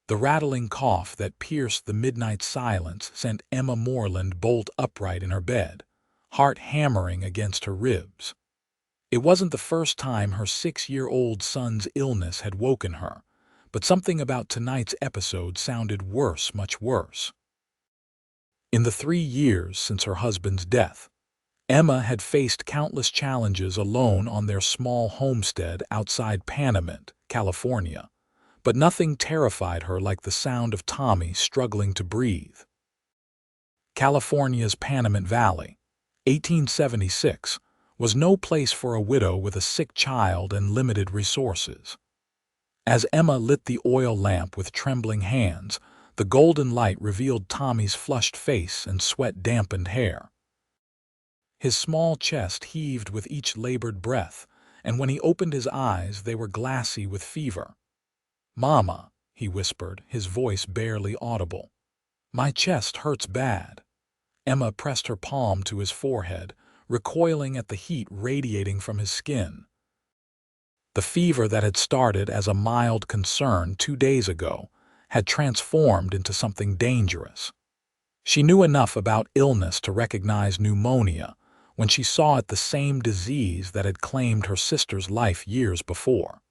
The rattling cough that pierced the midnight silence sent Emma Moreland bolt upright in her bed, heart hammering against her ribs. It wasn't the first time her 6-year-old son's illness had woken her, but something about tonight's episode sounded worse, much worse. In the 3 years since her husband's death, Emma had faced countless challenges alone on their small homestead outside Panamint, California, but nothing terrified her like the sound of Tommy struggling to breathe. California's Panamint Valley, 1876, was no place for a widow with a sick child and limited resources. As Emma lit the oil lamp with trembling hands, the golden light revealed Tommy's flushed face and sweat-dampened hair. His small chest heaved with each labored breath, and when he opened his eyes, they were glassy with fever. "Mama," he whispered, his voice barely audible. "My chest hurts bad." Emma pressed her palm to his forehead, recoiling at the heat radiating from his skin. The fever that had started as a mild concern 2 days ago had transformed into something dangerous. She knew enough about illness to recognize pneumonia when she saw it the same disease that had claimed her sister's life years before.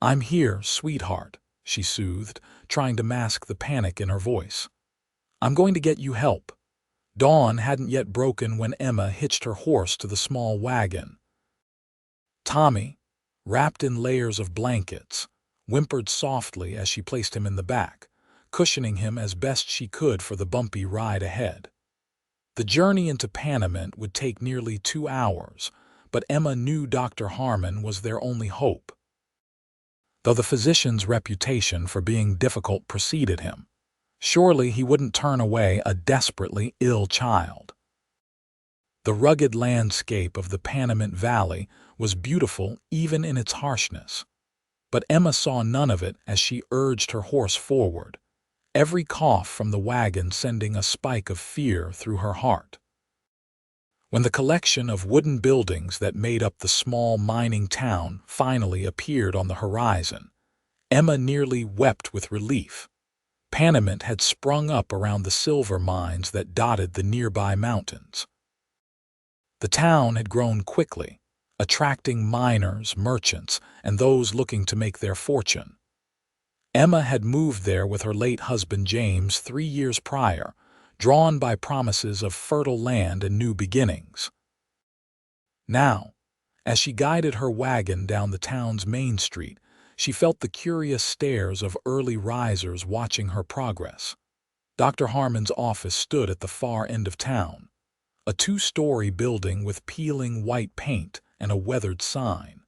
"I'm here, sweetheart," she soothed, trying to mask the panic in her voice. "I'm going to get you help." Dawn hadn't yet broken when Emma hitched her horse to the small wagon. Tommy, wrapped in layers of blankets, whimpered softly as she placed him in the back, cushioning him as best she could for the bumpy ride ahead. The journey into Panamint would take nearly 2 hours, but Emma knew Dr. Harmon was their only hope. Though the physician's reputation for being difficult preceded him, surely he wouldn't turn away a desperately ill child. The rugged landscape of the Panamint Valley was beautiful even in its harshness, but Emma saw none of it as she urged her horse forward, every cough from the wagon sending a spike of fear through her heart. When the collection of wooden buildings that made up the small mining town finally appeared on the horizon, Emma nearly wept with relief. Panamint had sprung up around the silver mines that dotted the nearby mountains. The town had grown quickly, attracting miners, merchants, and those looking to make their fortune. Emma had moved there with her late husband James 3 years prior, drawn by promises of fertile land and new beginnings. Now, as she guided her wagon down the town's main street, she felt the curious stares of early risers watching her progress. Dr. Harmon's office stood at the far end of town, a 2-story building with peeling white paint and a weathered sign.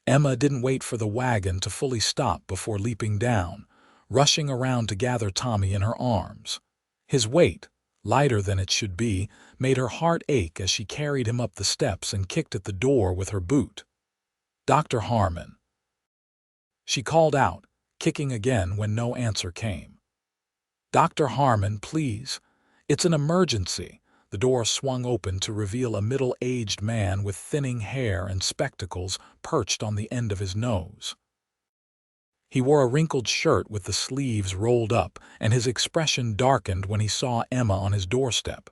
Emma didn't wait for the wagon to fully stop before leaping down, rushing around to gather Tommy in her arms. His weight, lighter than it should be, made her heart ache as she carried him up the steps and kicked at the door with her boot. "Dr. Harmon," she called out, kicking again when no answer came. "Dr. Harmon, please. It's an emergency." The door swung open to reveal a middle-aged man with thinning hair and spectacles perched on the end of his nose. He wore a wrinkled shirt with the sleeves rolled up, and his expression darkened when he saw Emma on his doorstep.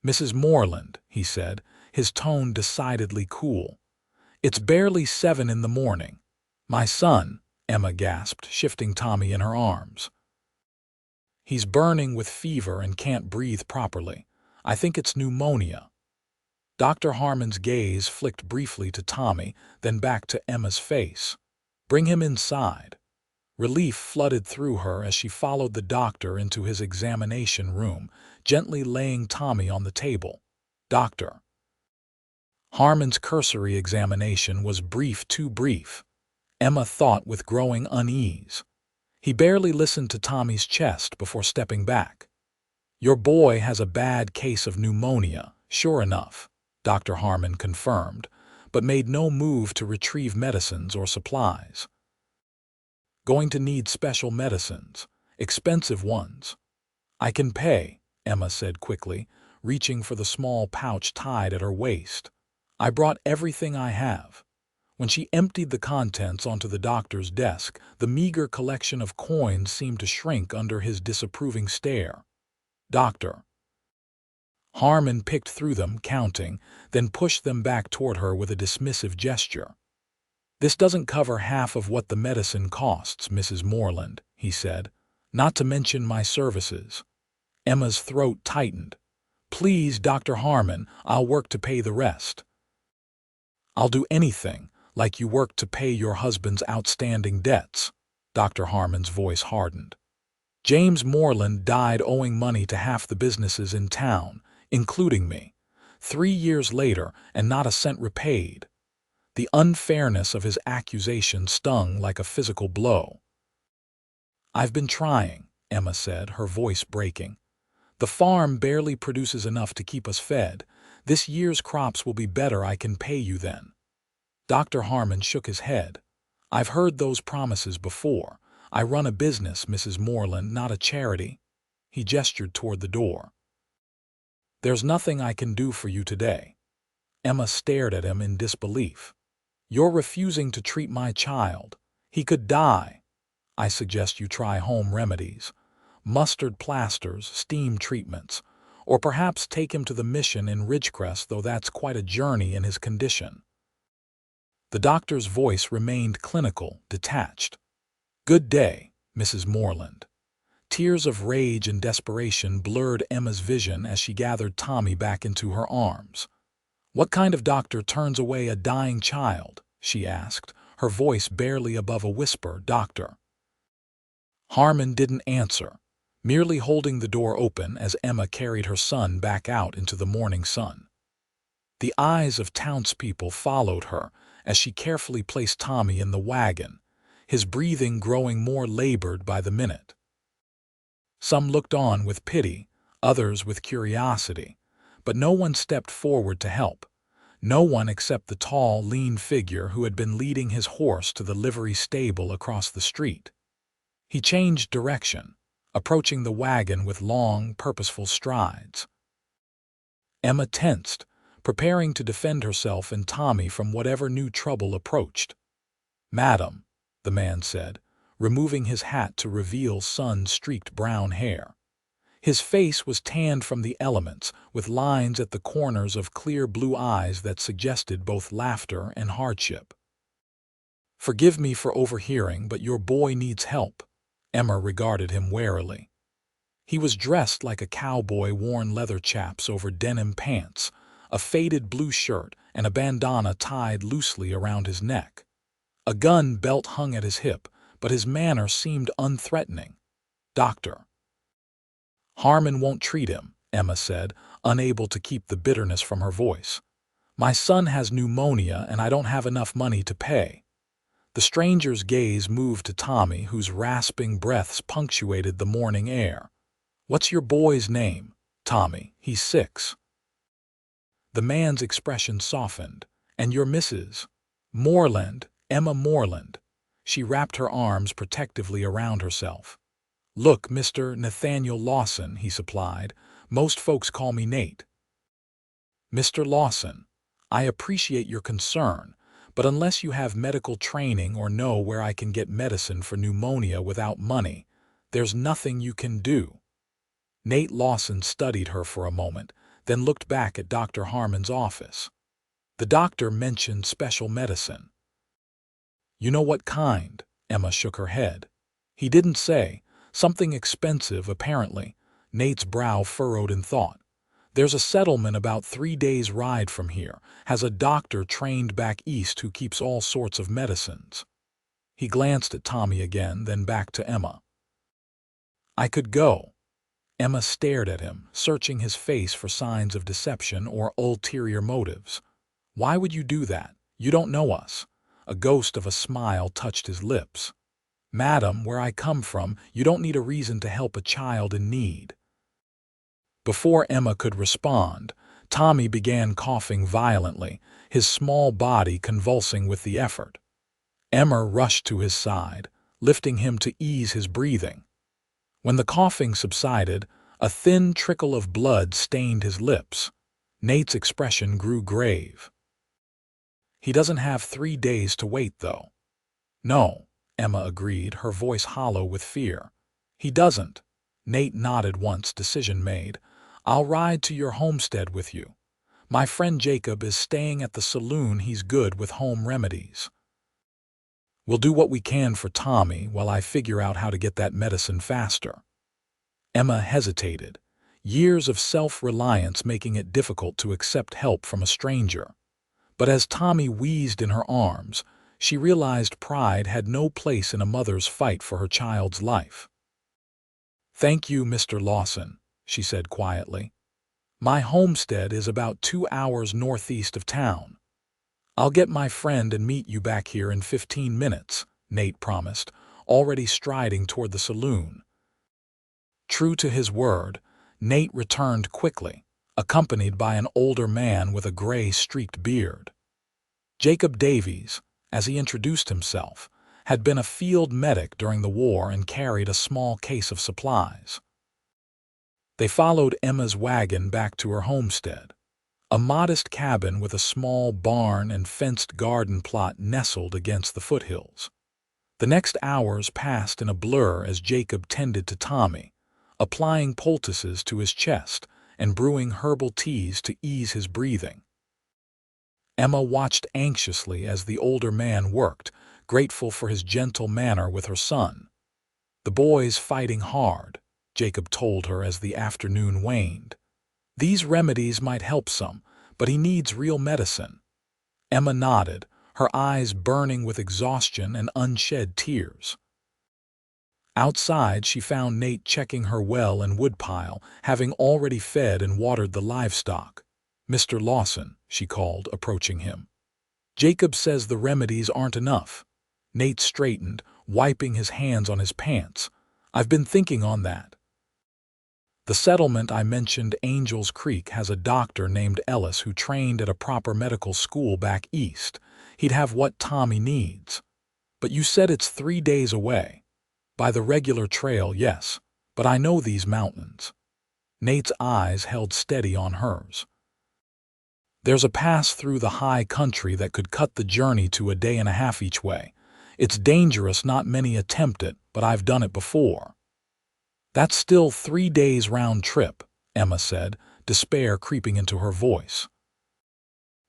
"Mrs. Moreland," he said, his tone decidedly cool. "It's barely 7 in the morning. My son," Emma gasped, shifting Tommy in her arms. "He's burning with fever and can't breathe properly. I think it's pneumonia." Dr. Harmon's gaze flicked briefly to Tommy, then back to Emma's face. "Bring him inside." Relief flooded through her as she followed the doctor into his examination room, gently laying Tommy on the table. "Doctor." Harmon's cursory examination was brief, too brief. Emma thought with growing unease. He barely listened to Tommy's chest before stepping back. "Your boy has a bad case of pneumonia, sure enough," Dr. Harmon confirmed, but made no move to retrieve medicines or supplies. "Going to need special medicines, expensive ones." "I can pay," Emma said quickly, reaching for the small pouch tied at her waist. "I brought everything I have." When she emptied the contents onto the doctor's desk, the meager collection of coins seemed to shrink under his disapproving stare. "Doctor." Harmon picked through them, counting, then pushed them back toward her with a dismissive gesture. "This doesn't cover half of what the medicine costs, Mrs. Moreland," he said, "not to mention my services." Emma's throat tightened. "Please, Dr. Harmon, I'll work to pay the rest." "I'll do anything, like you worked to pay your husband's outstanding debts." Dr. Harmon's voice hardened. "James Moreland died owing money to half the businesses in town, including me, 3 years later, and not a cent repaid." The unfairness of his accusation stung like a physical blow. "I've been trying," Emma said, her voice breaking. "The farm barely produces enough to keep us fed. This year's crops will be better. I can pay you then." Dr. Harmon shook his head. "I've heard those promises before. I run a business, Mrs. Moreland, not a charity." He gestured toward the door. "There's nothing I can do for you today." Emma stared at him in disbelief. "You're refusing to treat my child. He could die. I suggest you try home remedies. Mustard plasters, steam treatments, or perhaps take him to the mission in Ridgecrest, though that's quite a journey in his condition." The doctor's voice remained clinical, detached. "Good day, Mrs. Moreland." Tears of rage and desperation blurred Emma's vision as she gathered Tommy back into her arms. "What kind of doctor turns away a dying child?" she asked, her voice barely above a whisper. "Doctor." Harmon didn't answer, merely holding the door open as Emma carried her son back out into the morning sun. The eyes of townspeople followed her as she carefully placed Tommy in the wagon, his breathing growing more labored by the minute. Some looked on with pity, others with curiosity, but no one stepped forward to help. No one except the tall, lean figure who had been leading his horse to the livery stable across the street. He changed direction, approaching the wagon with long, purposeful strides. Emma tensed, preparing to defend herself and Tommy from whatever new trouble approached. "Madam," the man said, removing his hat to reveal sun-streaked brown hair. His face was tanned from the elements, with lines at the corners of clear blue eyes that suggested both laughter and hardship. "Forgive me for overhearing, but your boy needs help." Emma regarded him warily. He was dressed like a cowboy, worn leather chaps over denim pants, a faded blue shirt, and a bandana tied loosely around his neck. A gun belt hung at his hip, but his manner seemed unthreatening. "Doctor." "Harmon won't treat him," Emma said, unable to keep the bitterness from her voice. "My son has pneumonia and I don't have enough money to pay." The stranger's gaze moved to Tommy, whose rasping breaths punctuated the morning air. "What's your boy's name?" "Tommy. He's 6. The man's expression softened. "And your Mrs. Moreland?" "Emma Moreland." She wrapped her arms protectively around herself. "Look, Mr. Nathaniel Lawson," he supplied. "Most folks call me Nate." "Mr. Lawson, I appreciate your concern, but unless you have medical training or know where I can get medicine for pneumonia without money, there's nothing you can do." Nate Lawson studied her for a moment, then looked back at Dr. Harmon's office. "The doctor mentioned special medicine." "You know what kind?" Emma shook her head. "He didn't say. Something expensive, apparently." Nate's brow furrowed in thought. "There's a settlement about 3 days' ride from here, has a doctor trained back east who keeps all sorts of medicines." He glanced at Tommy again, then back to Emma. "I could go." Emma stared at him, searching his face for signs of deception or ulterior motives. "Why would you do that? You don't know us." A ghost of a smile touched his lips. "Madam, where I come from, you don't need a reason to help a child in need." Before Emma could respond, Tommy began coughing violently, his small body convulsing with the effort. Emma rushed to his side, lifting him to ease his breathing. When the coughing subsided, a thin trickle of blood stained his lips. Nate's expression grew grave. He doesn't have 3 days to wait, though. No, Emma agreed, her voice hollow with fear. He doesn't. Nate nodded once, decision made. I'll ride to your homestead with you. My friend Jacob is staying at the saloon. He's good with home remedies. We'll do what we can for Tommy while I figure out how to get that medicine faster. Emma hesitated, years of self-reliance making it difficult to accept help from a stranger. But as Tommy wheezed in her arms, she realized pride had no place in a mother's fight for her child's life. "Thank you, Mr. Lawson," she said quietly. "My homestead is about 2 hours northeast of town. I'll get my friend and meet you back here in 15 minutes, Nate promised, already striding toward the saloon. True to his word, Nate returned quickly, accompanied by an older man with a gray-streaked beard. Jacob Davies, as he introduced himself, had been a field medic during the war and carried a small case of supplies. They followed Emma's wagon back to her homestead, a modest cabin with a small barn and fenced garden plot nestled against the foothills. The next hours passed in a blur as Jacob tended to Tommy, applying poultices to his chest and brewing herbal teas to ease his breathing. Emma watched anxiously as the older man worked, grateful for his gentle manner with her son. "The boy's fighting hard," Jacob told her as the afternoon waned. "These remedies might help some, but he needs real medicine." Emma nodded, her eyes burning with exhaustion and unshed tears. Outside, she found Nate checking her well and woodpile, having already fed and watered the livestock. "Mr. Lawson," she called, approaching him. "Jacob says the remedies aren't enough." Nate straightened, wiping his hands on his pants. "I've been thinking on that. The settlement I mentioned, Angels Creek, has a doctor named Ellis who trained at a proper medical school back east. He'd have what Tommy needs. But you said it's 3 days away. By the regular trail, yes, but I know these mountains." Nate's eyes held steady on hers. "There's a pass through the high country that could cut the journey to a day and a half each way. It's dangerous, not many attempt it, but I've done it before." "That's still 3 days round trip," Emma said, despair creeping into her voice.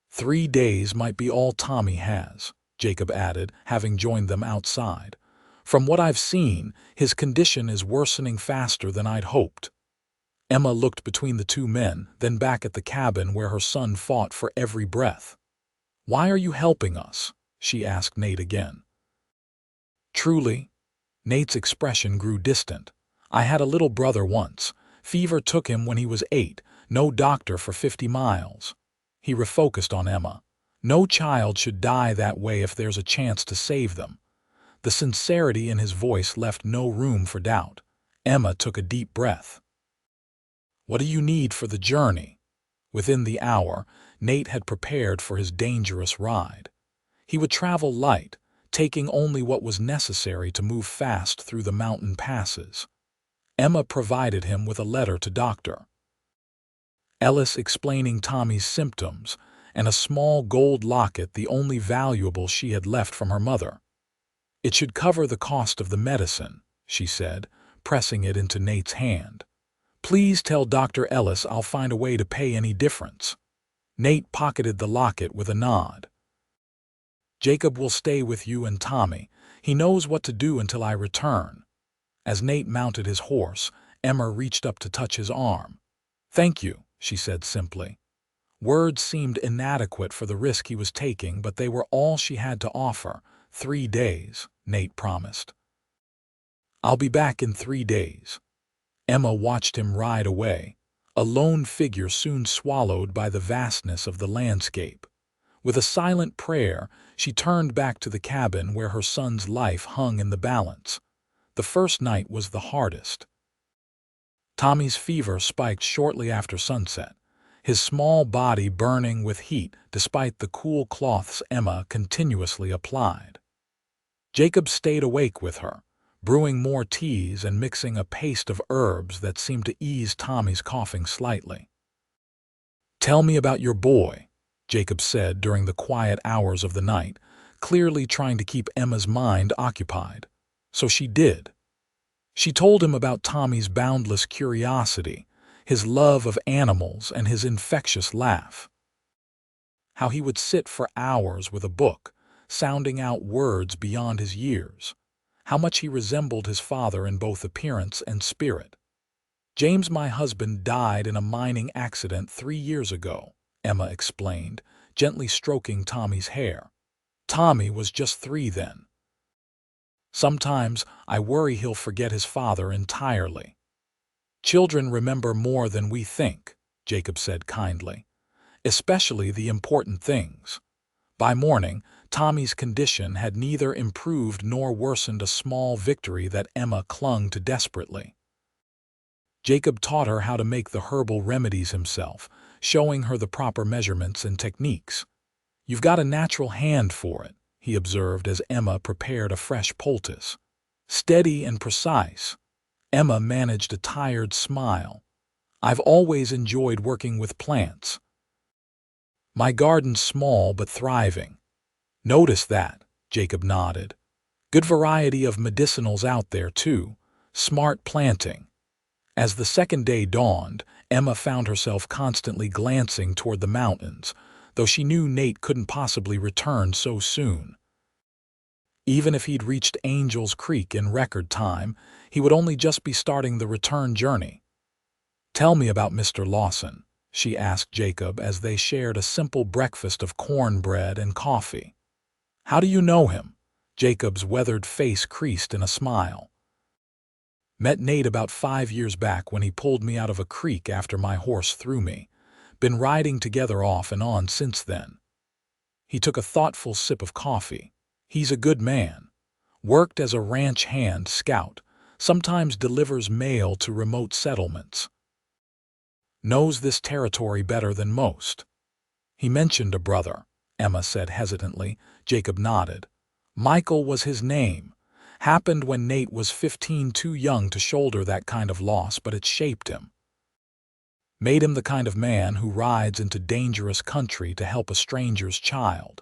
3 days might be all Tommy has, Jacob added, having joined them outside. "From what I've seen, his condition is worsening faster than I'd hoped." Emma looked between the two men, then back at the cabin where her son fought for every breath. "Why are you helping us?" she asked Nate again. "Truly?" Nate's expression grew distant. "I had a little brother once. Fever took him when he was 8, no doctor for 50 miles. He refocused on Emma. "No child should die that way if there's a chance to save them." The sincerity in his voice left no room for doubt. Emma took a deep breath. "What do you need for the journey?" Within the hour, Nate had prepared for his dangerous ride. He would travel light, taking only what was necessary to move fast through the mountain passes. Emma provided him with a letter to Dr. Ellis explaining Tommy's symptoms, and a small gold locket, the only valuable she had left from her mother. "It should cover the cost of the medicine," she said, pressing it into Nate's hand. "Please tell Dr. Ellis I'll find a way to pay any difference." Nate pocketed the locket with a nod. "Jacob will stay with you and Tommy. He knows what to do until I return." As Nate mounted his horse, Emma reached up to touch his arm. "Thank you," she said simply. Words seemed inadequate for the risk he was taking, but they were all she had to offer. 3 days, Nate promised. "I'll be back in 3 days." Emma watched him ride away, a lone figure soon swallowed by the vastness of the landscape. With a silent prayer, she turned back to the cabin where her son's life hung in the balance. The first night was the hardest. Tommy's fever spiked shortly after sunset, his small body burning with heat despite the cool cloths Emma continuously applied. Jacob stayed awake with her, brewing more teas and mixing a paste of herbs that seemed to ease Tommy's coughing slightly. "Tell me about your boy," Jacob said during the quiet hours of the night, clearly trying to keep Emma's mind occupied. So she did. She told him about Tommy's boundless curiosity, his love of animals, and his infectious laugh. How he would sit for hours with a book, sounding out words beyond his years. How much he resembled his father in both appearance and spirit. "James, my husband, died in a mining accident 3 years ago," Emma explained, gently stroking Tommy's hair. "Tommy was just 3 then. Sometimes I worry he'll forget his father entirely." "Children remember more than we think," Jacob said kindly, "especially the important things." By morning, Tommy's condition had neither improved nor worsened, a small victory that Emma clung to desperately. Jacob taught her how to make the herbal remedies himself, showing her the proper measurements and techniques. "You've got a natural hand for it," he observed as Emma prepared a fresh poultice. "Steady and precise." Emma managed a tired smile. "I've always enjoyed working with plants. My garden's small but thriving." "Notice that," Jacob nodded. "Good variety of medicinals out there, too. Smart planting." As the second day dawned, Emma found herself constantly glancing toward the mountains, though she knew Nate couldn't possibly return so soon. Even if he'd reached Angel's Creek in record time, he would only just be starting the return journey. "Tell me about Mr. Lawson," she asked Jacob as they shared a simple breakfast of cornbread and coffee. "How do you know him?" Jacob's weathered face creased in a smile. "Met Nate about 5 years back when he pulled me out of a creek after my horse threw me. Been riding together off and on since then." He took a thoughtful sip of coffee. "He's a good man. Worked as a ranch hand scout, sometimes delivers mail to remote settlements. Knows this territory better than most." "He mentioned a brother," Emma said hesitantly. Jacob nodded. "Michael was his name. Happened when Nate was 15, too young to shoulder that kind of loss, but it shaped him. Made him the kind of man who rides into dangerous country to help a stranger's child."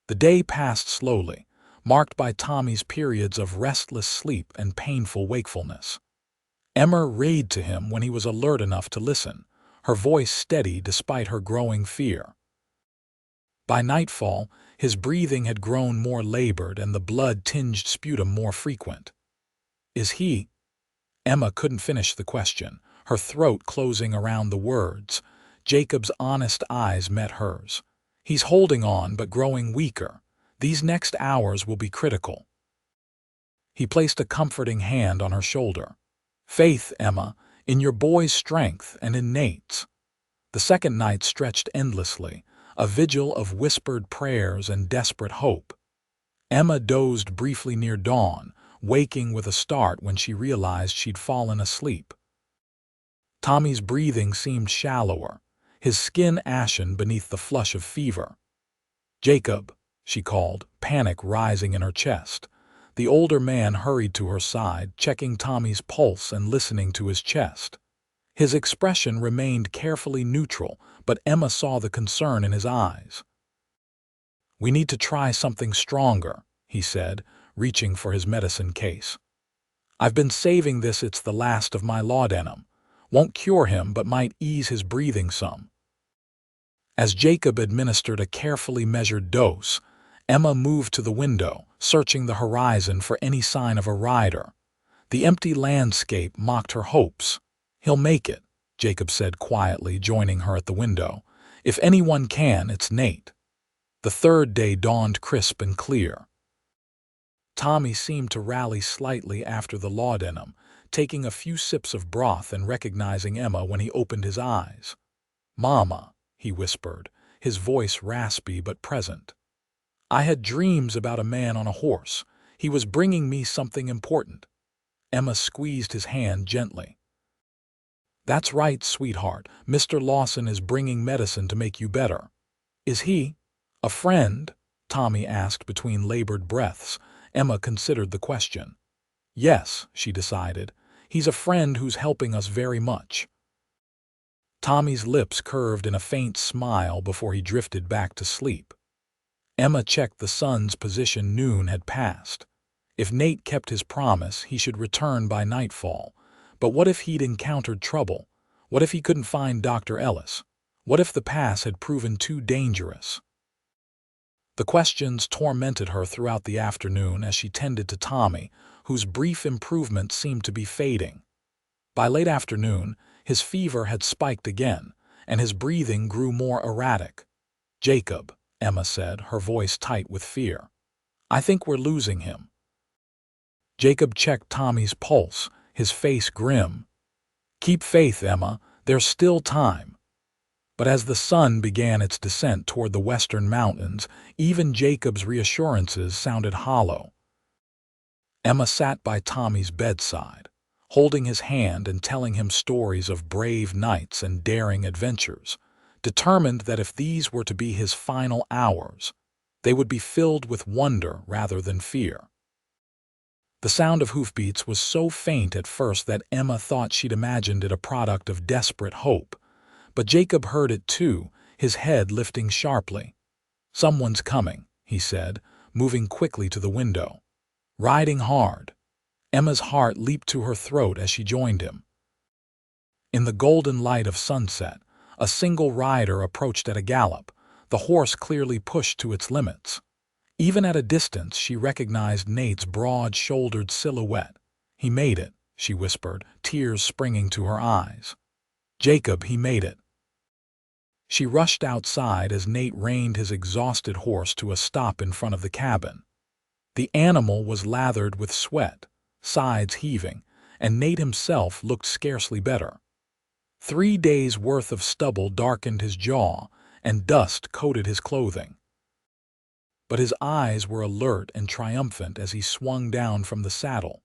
The day passed slowly, marked by Tommy's periods of restless sleep and painful wakefulness. Emma read to him when he was alert enough to listen, her voice steady despite her growing fear. By nightfall, his breathing had grown more labored and the blood-tinged sputum more frequent. "Is he—" Emma couldn't finish the question, her throat closing around the words. Jacob's honest eyes met hers. "He's holding on but growing weaker. These next hours will be critical." He placed a comforting hand on her shoulder. "Faith, Emma, in your boy's strength and in Nate's." The second night stretched endlessly, a vigil of whispered prayers and desperate hope. Emma dozed briefly near dawn, waking with a start when she realized she'd fallen asleep. Tommy's breathing seemed shallower, his skin ashen beneath the flush of fever. "Jacob," she called, panic rising in her chest. The older man hurried to her side, checking Tommy's pulse and listening to his chest. His expression remained carefully neutral, but Emma saw the concern in his eyes. "We need to try something stronger," he said, reaching for his medicine case. "I've been saving this. It's the last of my laudanum. Won't cure him, but might ease his breathing some." As Jacob administered a carefully measured dose, Emma moved to the window, searching the horizon for any sign of a rider. The empty landscape mocked her hopes. "He'll make it," Jacob said quietly, joining her at the window. "If anyone can, it's Nate." The third day dawned crisp and clear. Tommy seemed to rally slightly after the laudanum, taking a few sips of broth and recognizing Emma when he opened his eyes. "Mama," he whispered, his voice raspy but present. "I had dreams about a man on a horse. He was bringing me something important." Emma squeezed his hand gently. "That's right, sweetheart. Mr. Lawson is bringing medicine to make you better." "Is he a friend?" Tommy asked between labored breaths. Emma considered the question. "Yes," she decided. "He's a friend who's helping us very much." Tommy's lips curved in a faint smile before he drifted back to sleep. Emma checked the sun's position. Noon had passed. If Nate kept his promise, he should return by nightfall. But what if he'd encountered trouble? What if he couldn't find Dr. Ellis? What if the pass had proven too dangerous? The questions tormented her throughout the afternoon as she tended to Tommy, whose brief improvement seemed to be fading. By late afternoon, his fever had spiked again, and his breathing grew more erratic. "Jacob," Emma said, her voice tight with fear. "I think we're losing him." Jacob checked Tommy's pulse, his face grim. "Keep faith, Emma. There's still time." But as the sun began its descent toward the western mountains, even Jacob's reassurances sounded hollow. Emma sat by Tommy's bedside, holding his hand and telling him stories of brave nights and daring adventures, determined that if these were to be his final hours, they would be filled with wonder rather than fear. The sound of hoofbeats was so faint at first that Emma thought she'd imagined it a product of desperate hope, but Jacob heard it too, his head lifting sharply. "Someone's coming," he said, moving quickly to the window. "Riding hard." Emma's heart leaped to her throat as she joined him. In the golden light of sunset, a single rider approached at a gallop, the horse clearly pushed to its limits. Even at a distance, she recognized Nate's broad-shouldered silhouette. "He made it," she whispered, tears springing to her eyes. "Jacob, he made it." She rushed outside as Nate reined his exhausted horse to a stop in front of the cabin. The animal was lathered with sweat, sides heaving, and Nate himself looked scarcely better. 3 days' worth of stubble darkened his jaw, and dust coated his clothing. But his eyes were alert and triumphant as he swung down from the saddle.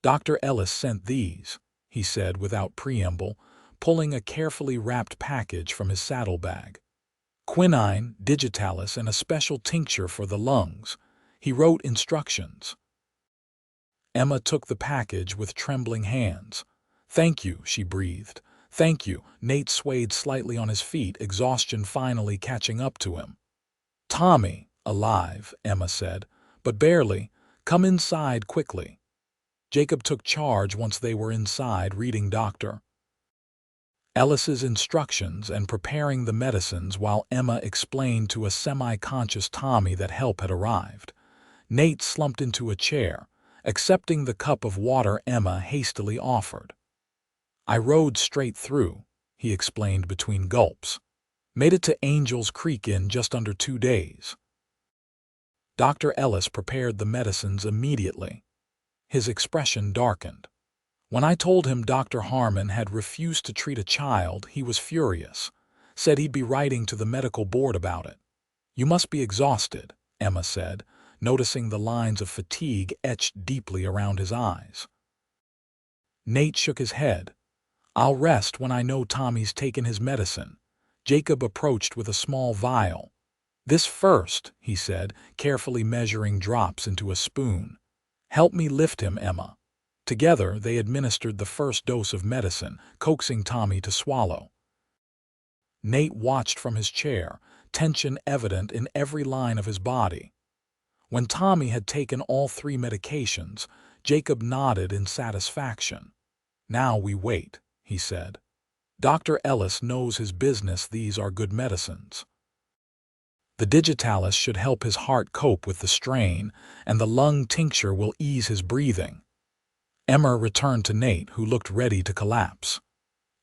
"Dr. Ellis sent these," he said without preamble, pulling a carefully wrapped package from his saddlebag. "Quinine, digitalis, and a special tincture for the lungs." He wrote instructions. Emma took the package with trembling hands. "Thank you," she breathed. "Thank you." Nate swayed slightly on his feet, exhaustion finally catching up to him. "Tommy, alive," Emma said, "but barely. Come inside quickly." Jacob took charge once they were inside, reading Dr. Ellis's instructions and preparing the medicines while Emma explained to a semi-conscious Tommy that help had arrived. Nate slumped into a chair, accepting the cup of water Emma hastily offered. "I rode straight through," he explained between gulps. "Made it to Angel's Creek in just under 2 days." Dr. Ellis prepared the medicines immediately. His expression darkened. "When I told him Dr. Harmon had refused to treat a child, he was furious. Said he'd be writing to the medical board about it." "You must be exhausted," Emma said, noticing the lines of fatigue etched deeply around his eyes. Nate shook his head. "I'll rest when I know Tommy's taken his medicine." Jacob approached with a small vial. "This first," he said, carefully measuring drops into a spoon. "Help me lift him, Emma." Together, they administered the first dose of medicine, coaxing Tommy to swallow. Nate watched from his chair, tension evident in every line of his body. When Tommy had taken all 3 medications, Jacob nodded in satisfaction. "Now we wait," he said. "Dr. Ellis knows his business. These are good medicines. The digitalis should help his heart cope with the strain, and the lung tincture will ease his breathing." Emma returned to Nate, who looked ready to collapse.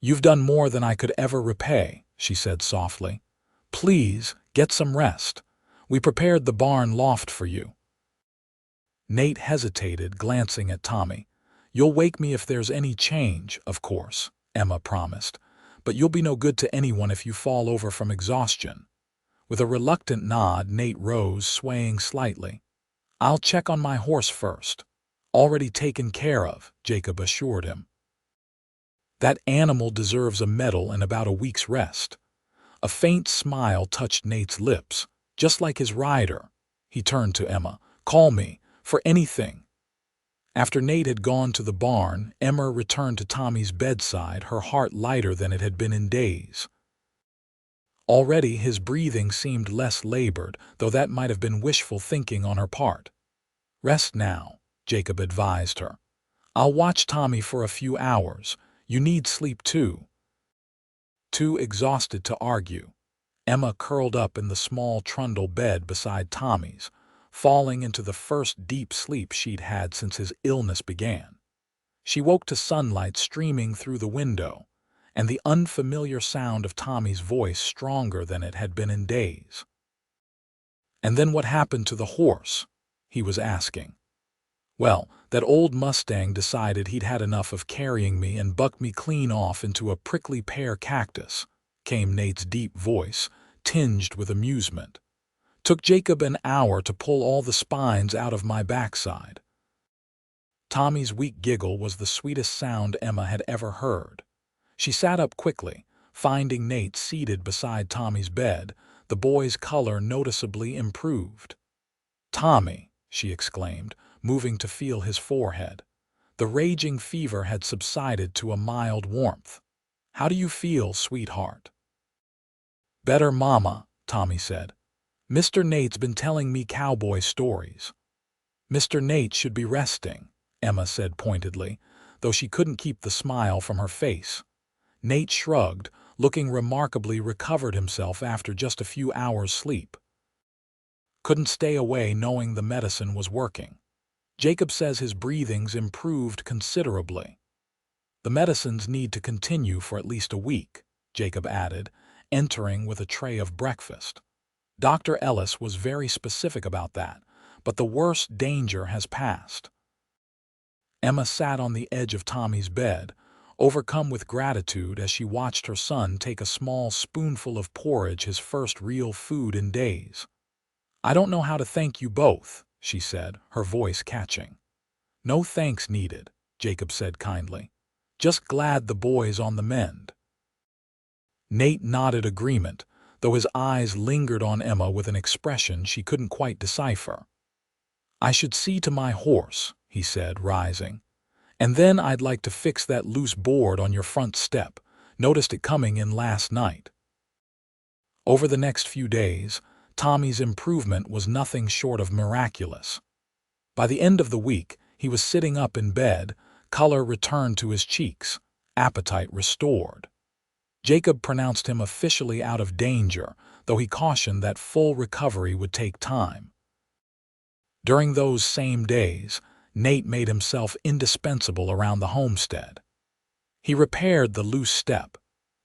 "You've done more than I could ever repay," she said softly. "Please, get some rest. We prepared the barn loft for you." Nate hesitated, glancing at Tommy. "You'll wake me if there's any change, of course," Emma promised. "But you'll be no good to anyone if you fall over from exhaustion." With a reluctant nod, Nate rose, swaying slightly. "I'll check on my horse first." "Already taken care of," Jacob assured him. "That animal deserves a medal and about a week's rest." A faint smile touched Nate's lips, just like his rider. He turned to Emma. "Call me, for anything." After Nate had gone to the barn, Emma returned to Tommy's bedside, her heart lighter than it had been in days. Already his breathing seemed less labored, though that might have been wishful thinking on her part. "Rest now," Jacob advised her. "I'll watch Tommy for a few hours. You need sleep too." Too exhausted to argue, Emma curled up in the small trundle bed beside Tommy's, falling into the first deep sleep she'd had since his illness began. She woke to sunlight streaming through the window, and the unfamiliar sound of Tommy's voice stronger than it had been in days. "And then what happened to the horse?" he was asking. "Well, that old Mustang decided he'd had enough of carrying me and bucked me clean off into a prickly pear cactus," came Nate's deep voice, tinged with amusement. "Took Jacob an hour to pull all the spines out of my backside." Tommy's weak giggle was the sweetest sound Emma had ever heard. She sat up quickly, finding Nate seated beside Tommy's bed, the boy's color noticeably improved. "Tommy," she exclaimed, moving to feel his forehead. The raging fever had subsided to a mild warmth. "How do you feel, sweetheart?" "Better, Mama," Tommy said. "Mr. Nate's been telling me cowboy stories." "Mr. Nate should be resting," Emma said pointedly, though she couldn't keep the smile from her face. Nate shrugged, looking remarkably recovered himself after just a few hours' sleep. "Couldn't stay away knowing the medicine was working. Jacob says his breathing's improved considerably." "The medicines need to continue for at least a week," Jacob added, entering with a tray of breakfast. "Dr. Ellis was very specific about that, but the worst danger has passed." Emma sat on the edge of Tommy's bed, overcome with gratitude as she watched her son take a small spoonful of porridge, his first real food in days. "I don't know how to thank you both," she said, her voice catching. "No thanks needed," Jacob said kindly. "Just glad the boy's on the mend." Nate nodded agreement, though his eyes lingered on Emma with an expression she couldn't quite decipher. "I should see to my horse," he said, rising. "And then I'd like to fix that loose board on your front step. Noticed it coming in last night." Over the next few days, Tommy's improvement was nothing short of miraculous. By the end of the week, he was sitting up in bed, color returned to his cheeks, appetite restored. Jacob pronounced him officially out of danger, though he cautioned that full recovery would take time. During those same days, Nate made himself indispensable around the homestead. He repaired the loose step,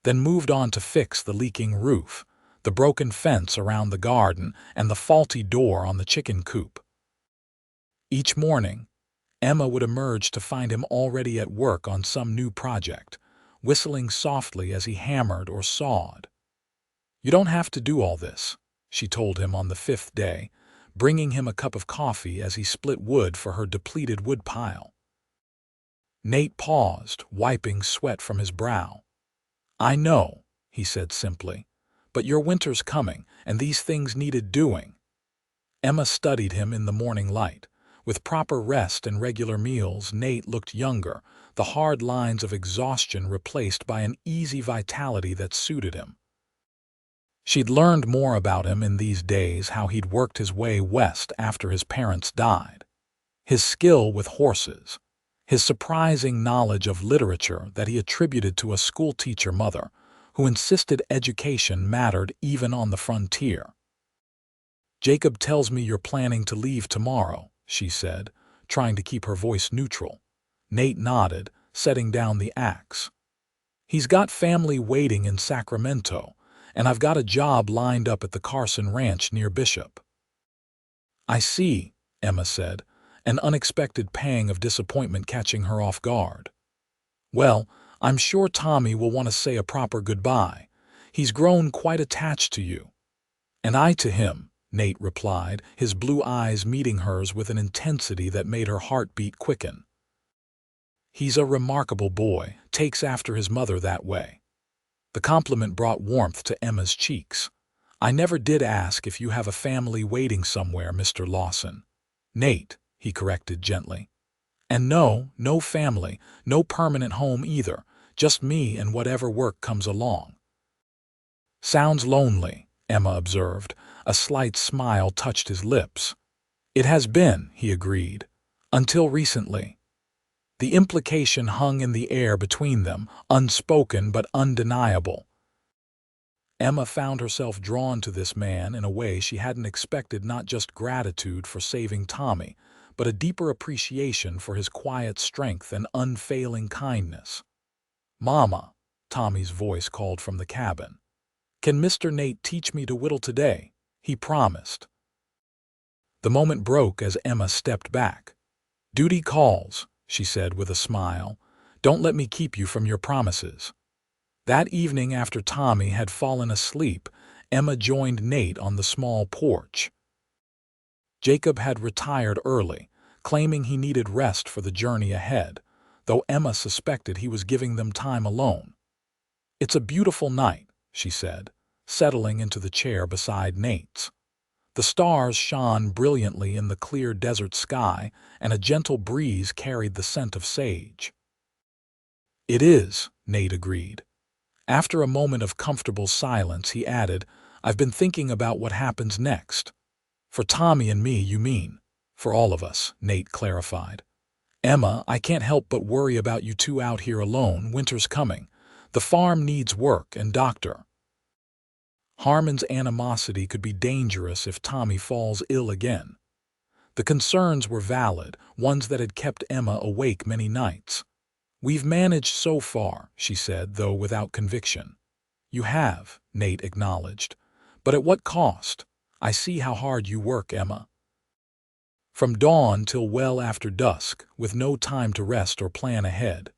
then moved on to fix the leaking roof, the broken fence around the garden, and the faulty door on the chicken coop. Each morning, Emma would emerge to find him already at work on some new project, whistling softly as he hammered or sawed. "You don't have to do all this," she told him on the 5th day, bringing him a cup of coffee as he split wood for her depleted woodpile. Nate paused, wiping sweat from his brow. "I know," he said simply, "but your winter's coming, and these things needed doing." Emma studied him in the morning light. With proper rest and regular meals, Nate looked younger, the hard lines of exhaustion replaced by an easy vitality that suited him. She'd learned more about him in these days, how he'd worked his way west after his parents died. His skill with horses, his surprising knowledge of literature that he attributed to a schoolteacher mother who insisted education mattered even on the frontier. "Jacob tells me you're planning to leave tomorrow," she said, trying to keep her voice neutral. Nate nodded, setting down the axe. "He's got family waiting in Sacramento, and I've got a job lined up at the Carson Ranch near Bishop." "I see," Emma said, an unexpected pang of disappointment catching her off guard. "Well, I'm sure Tommy will want to say a proper goodbye. He's grown quite attached to you." "And I to him," Nate replied, his blue eyes meeting hers with an intensity that made her heartbeat quicken. "He's a remarkable boy, takes after his mother that way." The compliment brought warmth to Emma's cheeks. "I never did ask if you have a family waiting somewhere, Mr. Lawson." "Nate," he corrected gently. And no family, no permanent home either, just me and whatever work comes along. Sounds lonely, Emma observed. A slight smile touched his lips. It has been, he agreed. Until recently. The implication hung in the air between them, unspoken but undeniable. Emma found herself drawn to this man in a way she hadn't expected, not just gratitude for saving Tommy, but a deeper appreciation for his quiet strength and unfailing kindness. "Mama," Tommy's voice called from the cabin. "Can Mr. Nate teach me to whittle today?" He promised. The moment broke as Emma stepped back. "Duty calls," she said with a smile. "Don't let me keep you from your promises." That evening, after Tommy had fallen asleep, Emma joined Nate on the small porch. Jacob had retired early, claiming he needed rest for the journey ahead, though Emma suspected he was giving them time alone. "It's a beautiful night," she said, settling into the chair beside Nate's. The stars shone brilliantly in the clear desert sky, and a gentle breeze carried the scent of sage. "It is," Nate agreed. After a moment of comfortable silence, he added, "I've been thinking about what happens next." "For Tommy and me, you mean?" "For all of us," Nate clarified. "Emma, I can't help but worry about you two out here alone. Winter's coming. The farm needs work and doctor." Harmon's animosity could be dangerous if Tommy falls ill again. The concerns were valid, ones that had kept Emma awake many nights. "We've managed so far," she said, though without conviction. "You have," Nate acknowledged. "But at what cost? I see how hard you work, Emma." From dawn till well after dusk, with no time to rest or plan ahead.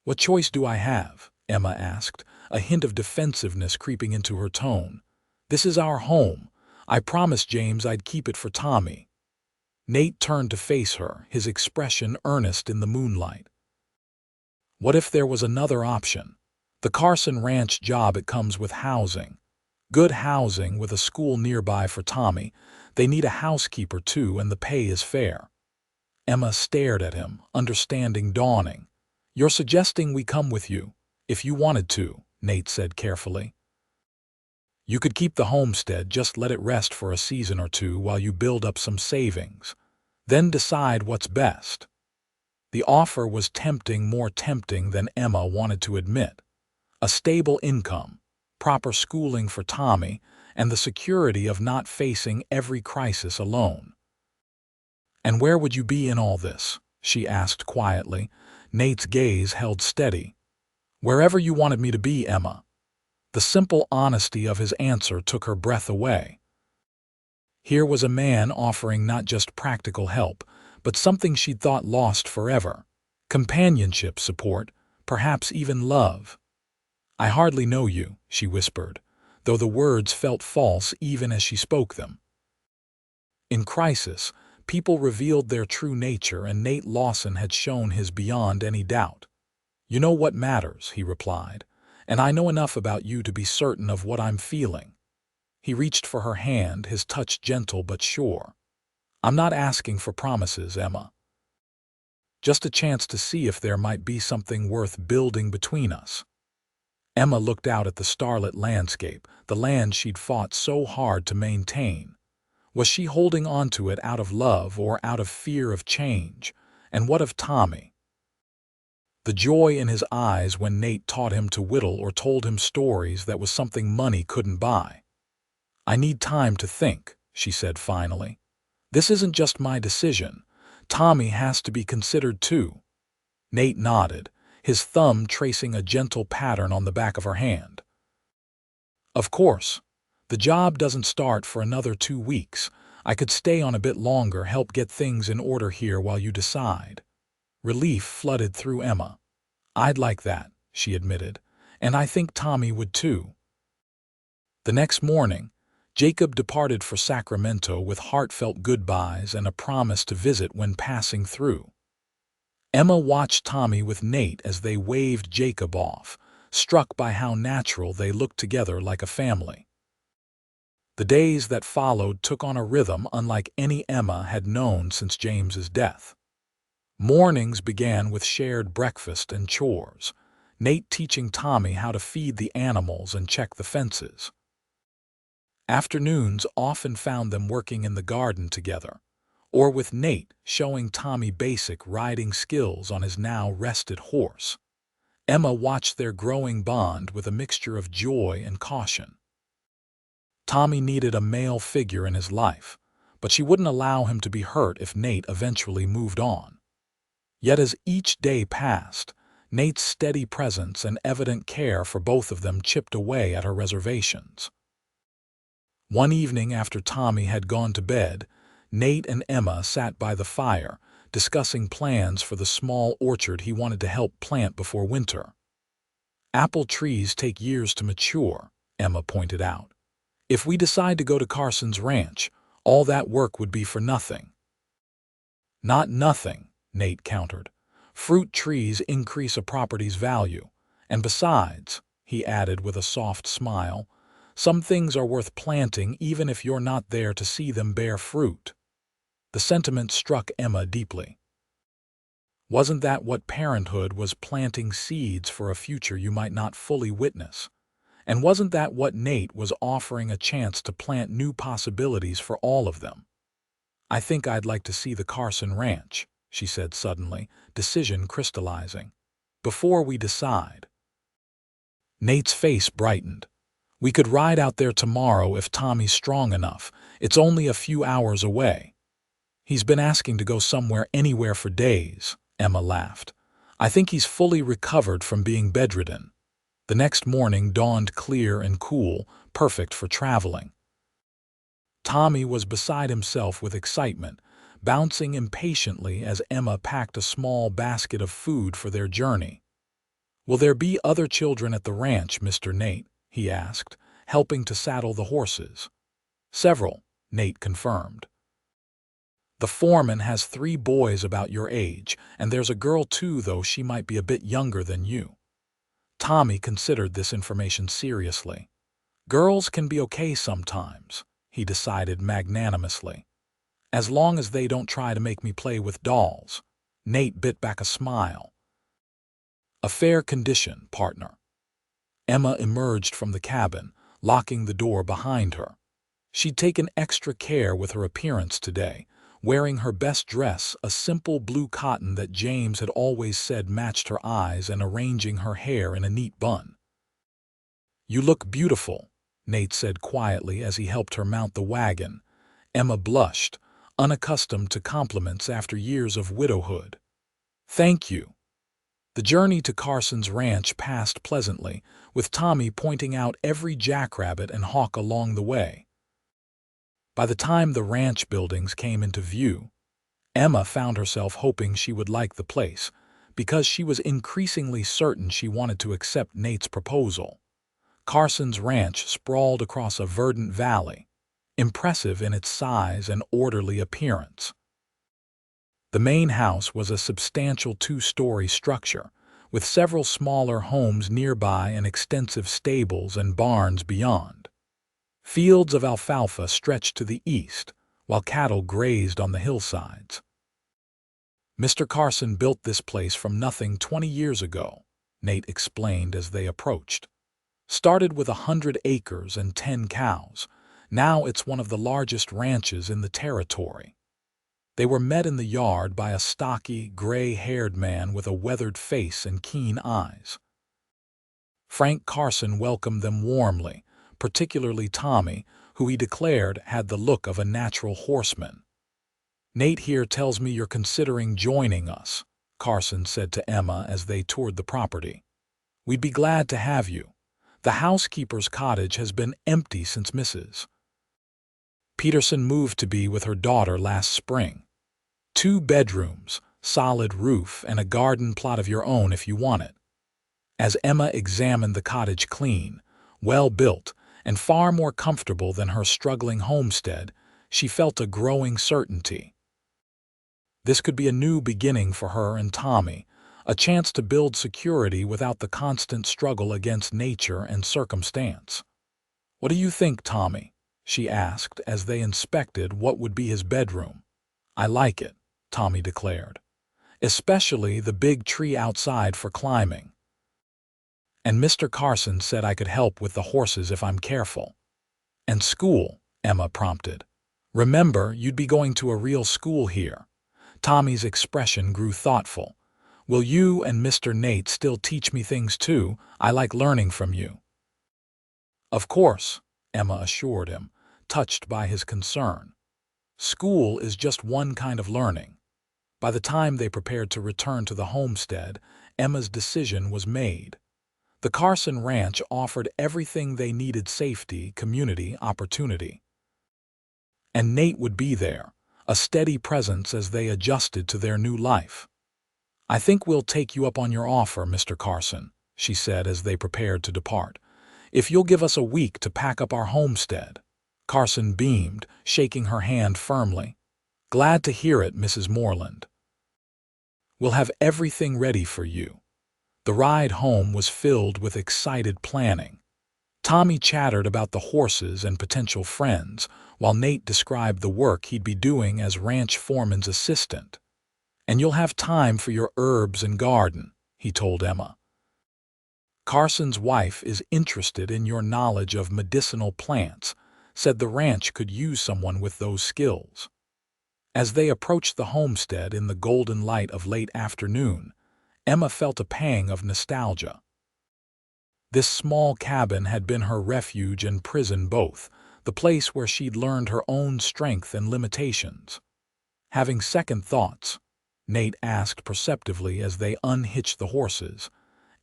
"What choice do I have?" Emma asked, a hint of defensiveness creeping into her tone. "This is our home. I promised James I'd keep it for Tommy." Nate turned to face her, his expression earnest in the moonlight. "What if there was another option? The Carson Ranch job, it comes with housing. Good housing with a school nearby for Tommy. They need a housekeeper too, and the pay is fair." Emma stared at him, understanding dawning. "You're suggesting we come with you? If you wanted to," Nate said carefully. "You could keep the homestead, just let it rest for a season or two while you build up some savings. Then decide what's best." The offer was tempting, more tempting than Emma wanted to admit. A stable income, proper schooling for Tommy, and the security of not facing every crisis alone. "And where would you be in all this?" she asked quietly. Nate's gaze held steady. "Wherever you wanted me to be, Emma." The simple honesty of his answer took her breath away. Here was a man offering not just practical help, but something she'd thought lost forever. Companionship, support, perhaps even love. "I hardly know you," she whispered, though the words felt false even as she spoke them. In crisis, people revealed their true nature, and Nate Lawson had shown his beyond any doubt. "You know what matters," he replied, "and I know enough about you to be certain of what I'm feeling." He reached for her hand, his touch gentle but sure. "I'm not asking for promises, Emma. Just a chance to see if there might be something worth building between us." Emma looked out at the starlit landscape, the land she'd fought so hard to maintain. Was she holding on to it out of love or out of fear of change? And what of Tommy? The joy in his eyes when Nate taught him to whittle or told him stories that was something money couldn't buy. "I need time to think," she said finally. "This isn't just my decision. Tommy has to be considered too." Nate nodded, his thumb tracing a gentle pattern on the back of her hand. "Of course. The job doesn't start for another 2 weeks. I could stay on a bit longer, help get things in order here while you decide." Relief flooded through Emma. "I'd like that," she admitted, "and I think Tommy would too." The next morning, Jacob departed for Sacramento with heartfelt goodbyes and a promise to visit when passing through. Emma watched Tommy with Nate as they waved Jacob off, struck by how natural they looked together like a family. The days that followed took on a rhythm unlike any Emma had known since James's death. Mornings began with shared breakfast and chores, Nate teaching Tommy how to feed the animals and check the fences. Afternoons often found them working in the garden together, or with Nate showing Tommy basic riding skills on his now rested horse. Emma watched their growing bond with a mixture of joy and caution. Tommy needed a male figure in his life, but she wouldn't allow him to be hurt if Nate eventually moved on. Yet as each day passed, Nate's steady presence and evident care for both of them chipped away at her reservations. One evening after Tommy had gone to bed, Nate and Emma sat by the fire, discussing plans for the small orchard he wanted to help plant before winter. "Apple trees take years to mature," Emma pointed out. "If we decide to go to Carson's ranch, all that work would be for nothing." "Not nothing," Nate countered. "Fruit trees increase a property's value. And besides," he added with a soft smile, "some things are worth planting even if you're not there to see them bear fruit." The sentiment struck Emma deeply. Wasn't that what parenthood was, planting seeds for a future you might not fully witness? And wasn't that what Nate was offering, a chance to plant new possibilities for all of them? "I think I'd like to see the Carson Ranch," she said suddenly, decision crystallizing. "Before we decide." Nate's face brightened. "We could ride out there tomorrow if Tommy's strong enough. It's only a few hours away." "He's been asking to go somewhere anywhere for days," Emma laughed. "I think he's fully recovered from being bedridden." The next morning dawned clear and cool, perfect for traveling. Tommy was beside himself with excitement, bouncing impatiently as Emma packed a small basket of food for their journey. "Will there be other children at the ranch, Mr. Nate?" he asked, helping to saddle the horses. "Several," Nate confirmed. "The foreman has 3 boys about your age, and there's a girl too, though she might be a bit younger than you." Tommy considered this information seriously. "Girls can be okay sometimes," he decided magnanimously. "As long as they don't try to make me play with dolls." Nate bit back a smile. "A fair condition, partner." Emma emerged from the cabin, locking the door behind her. She'd taken extra care with her appearance today, wearing her best dress, a simple blue cotton that James had always said matched her eyes, and arranging her hair in a neat bun. "You look beautiful," Nate said quietly as he helped her mount the wagon. Emma blushed, unaccustomed to compliments after years of widowhood. "Thank you." The journey to Carson's ranch passed pleasantly, with Tommy pointing out every jackrabbit and hawk along the way. By the time the ranch buildings came into view, Emma found herself hoping she would like the place, because she was increasingly certain she wanted to accept Nate's proposal. Carson's ranch sprawled across a verdant valley, impressive in its size and orderly appearance. The main house was a substantial 2-story structure, with several smaller homes nearby and extensive stables and barns beyond. Fields of alfalfa stretched to the east, while cattle grazed on the hillsides. "Mr. Carson built this place from nothing 20 years ago," Nate explained as they approached. "Started with 100 acres and 10 cows. Now it's one of the largest ranches in the territory." They were met in the yard by a stocky, gray-haired man with a weathered face and keen eyes. Frank Carson welcomed them warmly, particularly Tommy, who he declared had the look of a natural horseman. "Nate here tells me you're considering joining us," Carson said to Emma as they toured the property. "We'd be glad to have you. The housekeeper's cottage has been empty since Mrs. Peterson moved to be with her daughter last spring. 2 bedrooms, solid roof, and a garden plot of your own if you want it." As Emma examined the cottage, clean, well-built, and far more comfortable than her struggling homestead, she felt a growing certainty. This could be a new beginning for her and Tommy, a chance to build security without the constant struggle against nature and circumstance. "What do you think, Tommy?" she asked as they inspected what would be his bedroom. "I like it," Tommy declared. especially the big tree outside for climbing. And Mr. Carson said I could help with the horses if I'm careful. And school, Emma prompted. Remember, you'd be going to a real school here. Tommy's expression grew thoughtful. Will you and Mr. Nate still teach me things too? I like learning from you. Of course, Emma assured him, touched by his concern. School is just one kind of learning. By the time they prepared to return to the homestead, Emma's decision was made. The Carson Ranch offered everything they needed: safety, community, opportunity. And Nate would be there, a steady presence as they adjusted to their new life. I think we'll take you up on your offer, Mr. Carson, she said as they prepared to depart. If you'll give us a week to pack up our homestead. Carson beamed, shaking her hand firmly. Glad to hear it, Mrs. Moreland. We'll have everything ready for you. The ride home was filled with excited planning. Tommy chattered about the horses and potential friends, while Nate described the work he'd be doing as ranch foreman's assistant. And you'll have time for your herbs and garden, he told Emma. Carson's wife is interested in your knowledge of medicinal plants, said the ranch could use someone with those skills. As they approached the homestead in the golden light of late afternoon, Emma felt a pang of nostalgia. This small cabin had been her refuge and prison both, the place where she'd learned her own strength and limitations. Having second thoughts, Nate asked perceptively as they unhitched the horses.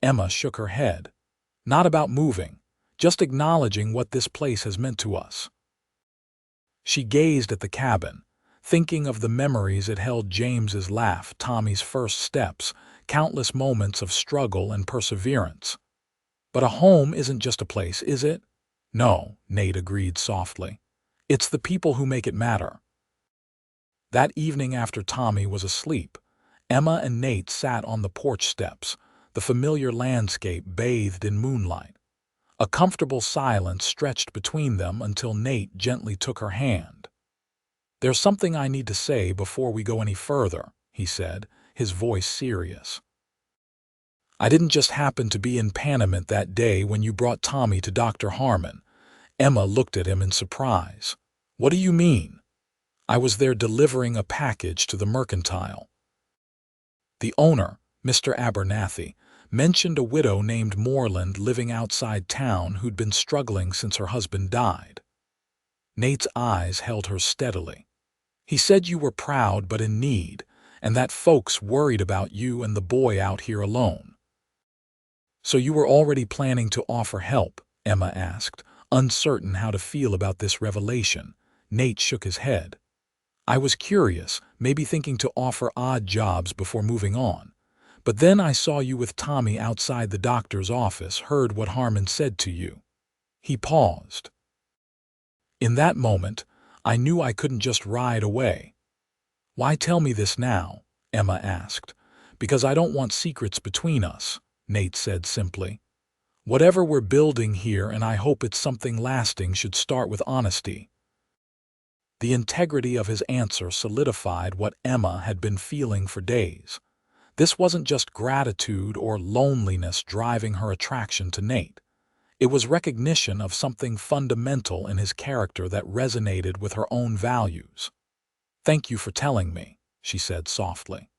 Emma shook her head. Not about moving, just acknowledging what this place has meant to us. She gazed at the cabin, thinking of the memories it held: James's laugh, Tommy's first steps, countless moments of struggle and perseverance. But a home isn't just a place, is it? No, Nate agreed softly. It's the people who make it matter. That evening after Tommy was asleep, Emma and Nate sat on the porch steps, the familiar landscape bathed in moonlight. A comfortable silence stretched between them until Nate gently took her hand. There's something I need to say before we go any further, he said, his voice serious. I didn't just happen to be in Panamint that day when you brought Tommy to Dr. Harmon. Emma looked at him in surprise. What do you mean? I was there delivering a package to the mercantile. The owner, Mr. Abernathy, mentioned a widow named Moreland living outside town who'd been struggling since her husband died. Nate's eyes held her steadily. He said you were proud but in need, and that folks worried about you and the boy out here alone. So you were already planning to offer help? Emma asked, uncertain how to feel about this revelation. Nate shook his head. I was curious, maybe thinking to offer odd jobs before moving on. But then I saw you with Tommy outside the doctor's office, heard what Harmon said to you. He paused. In that moment, I knew I couldn't just ride away. Why tell me this now? Emma asked. Because I don't want secrets between us, Nate said simply. Whatever we're building here, and I hope it's something lasting, should start with honesty. The integrity of his answer solidified what Emma had been feeling for days. This wasn't just gratitude or loneliness driving her attraction to Nate. It was recognition of something fundamental in his character that resonated with her own values. Thank you for telling me, she said softly.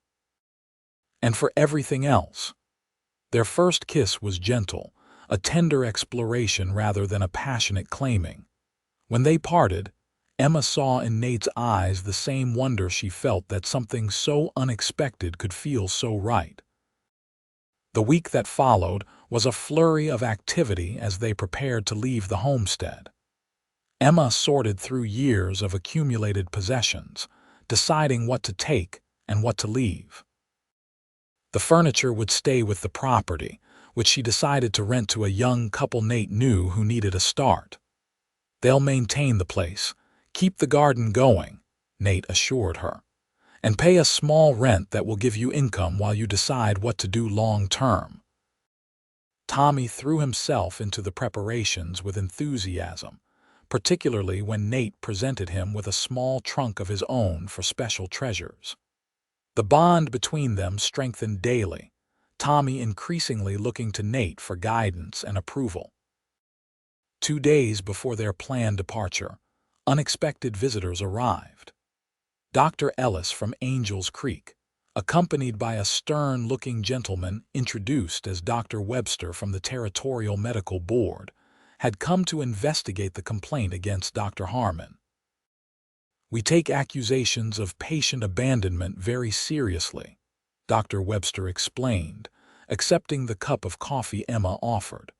And for everything else. Their first kiss was gentle, a tender exploration rather than a passionate claiming. When they parted, Emma saw in Nate's eyes the same wonder she felt, that something so unexpected could feel so right. The week that followed was a flurry of activity as they prepared to leave the homestead. Emma sorted through years of accumulated possessions, deciding what to take and what to leave. The furniture would stay with the property, which she decided to rent to a young couple Nate knew who needed a start. They'll maintain the place, keep the garden going, Nate assured her, and pay a small rent that will give you income while you decide what to do long term. Tommy threw himself into the preparations with enthusiasm, particularly when Nate presented him with a small trunk of his own for special treasures. The bond between them strengthened daily, Tommy increasingly looking to Nate for guidance and approval. 2 days before their planned departure, unexpected visitors arrived. Dr. Ellis from Angels Creek, accompanied by a stern-looking gentleman introduced as Dr. Webster from the Territorial Medical Board, had come to investigate the complaint against Dr. Harmon. "We take accusations of patient abandonment very seriously," Dr. Webster explained, accepting the cup of coffee Emma offered,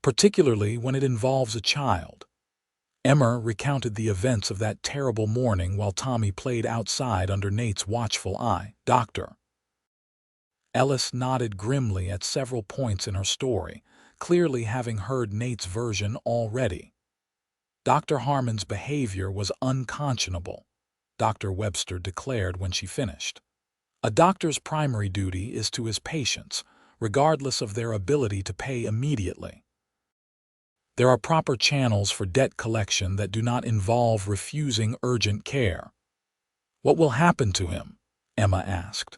"particularly when it involves a child." Emma recounted the events of that terrible morning while Tommy played outside under Nate's watchful eye. Dr. Ellis nodded grimly at several points in her story, clearly having heard Nate's version already. "Dr. Harmon's behavior was unconscionable," Dr. Webster declared when she finished. "A doctor's primary duty is to his patients, regardless of their ability to pay immediately. There are proper channels for debt collection that do not involve refusing urgent care." "What will happen to him?" Emma asked.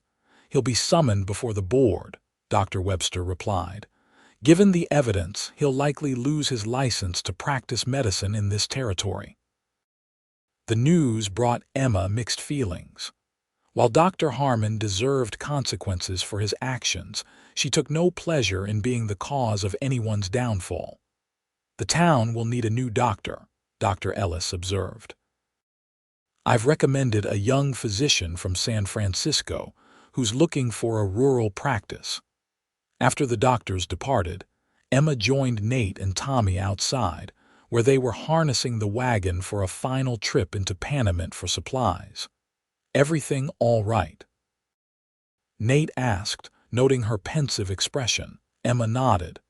"He'll be summoned before the board," Dr. Webster replied. "Given the evidence, he'll likely lose his license to practice medicine in this territory." The news brought Emma mixed feelings. While Dr. Harmon deserved consequences for his actions, she took no pleasure in being the cause of anyone's downfall. "The town will need a new doctor," Dr. Ellis observed. "I've recommended a young physician from San Francisco who's looking for a rural practice." After the doctors departed, Emma joined Nate and Tommy outside, where they were harnessing the wagon for a final trip into Panamint for supplies. "Everything all right?" Nate asked, noting her pensive expression. Emma nodded.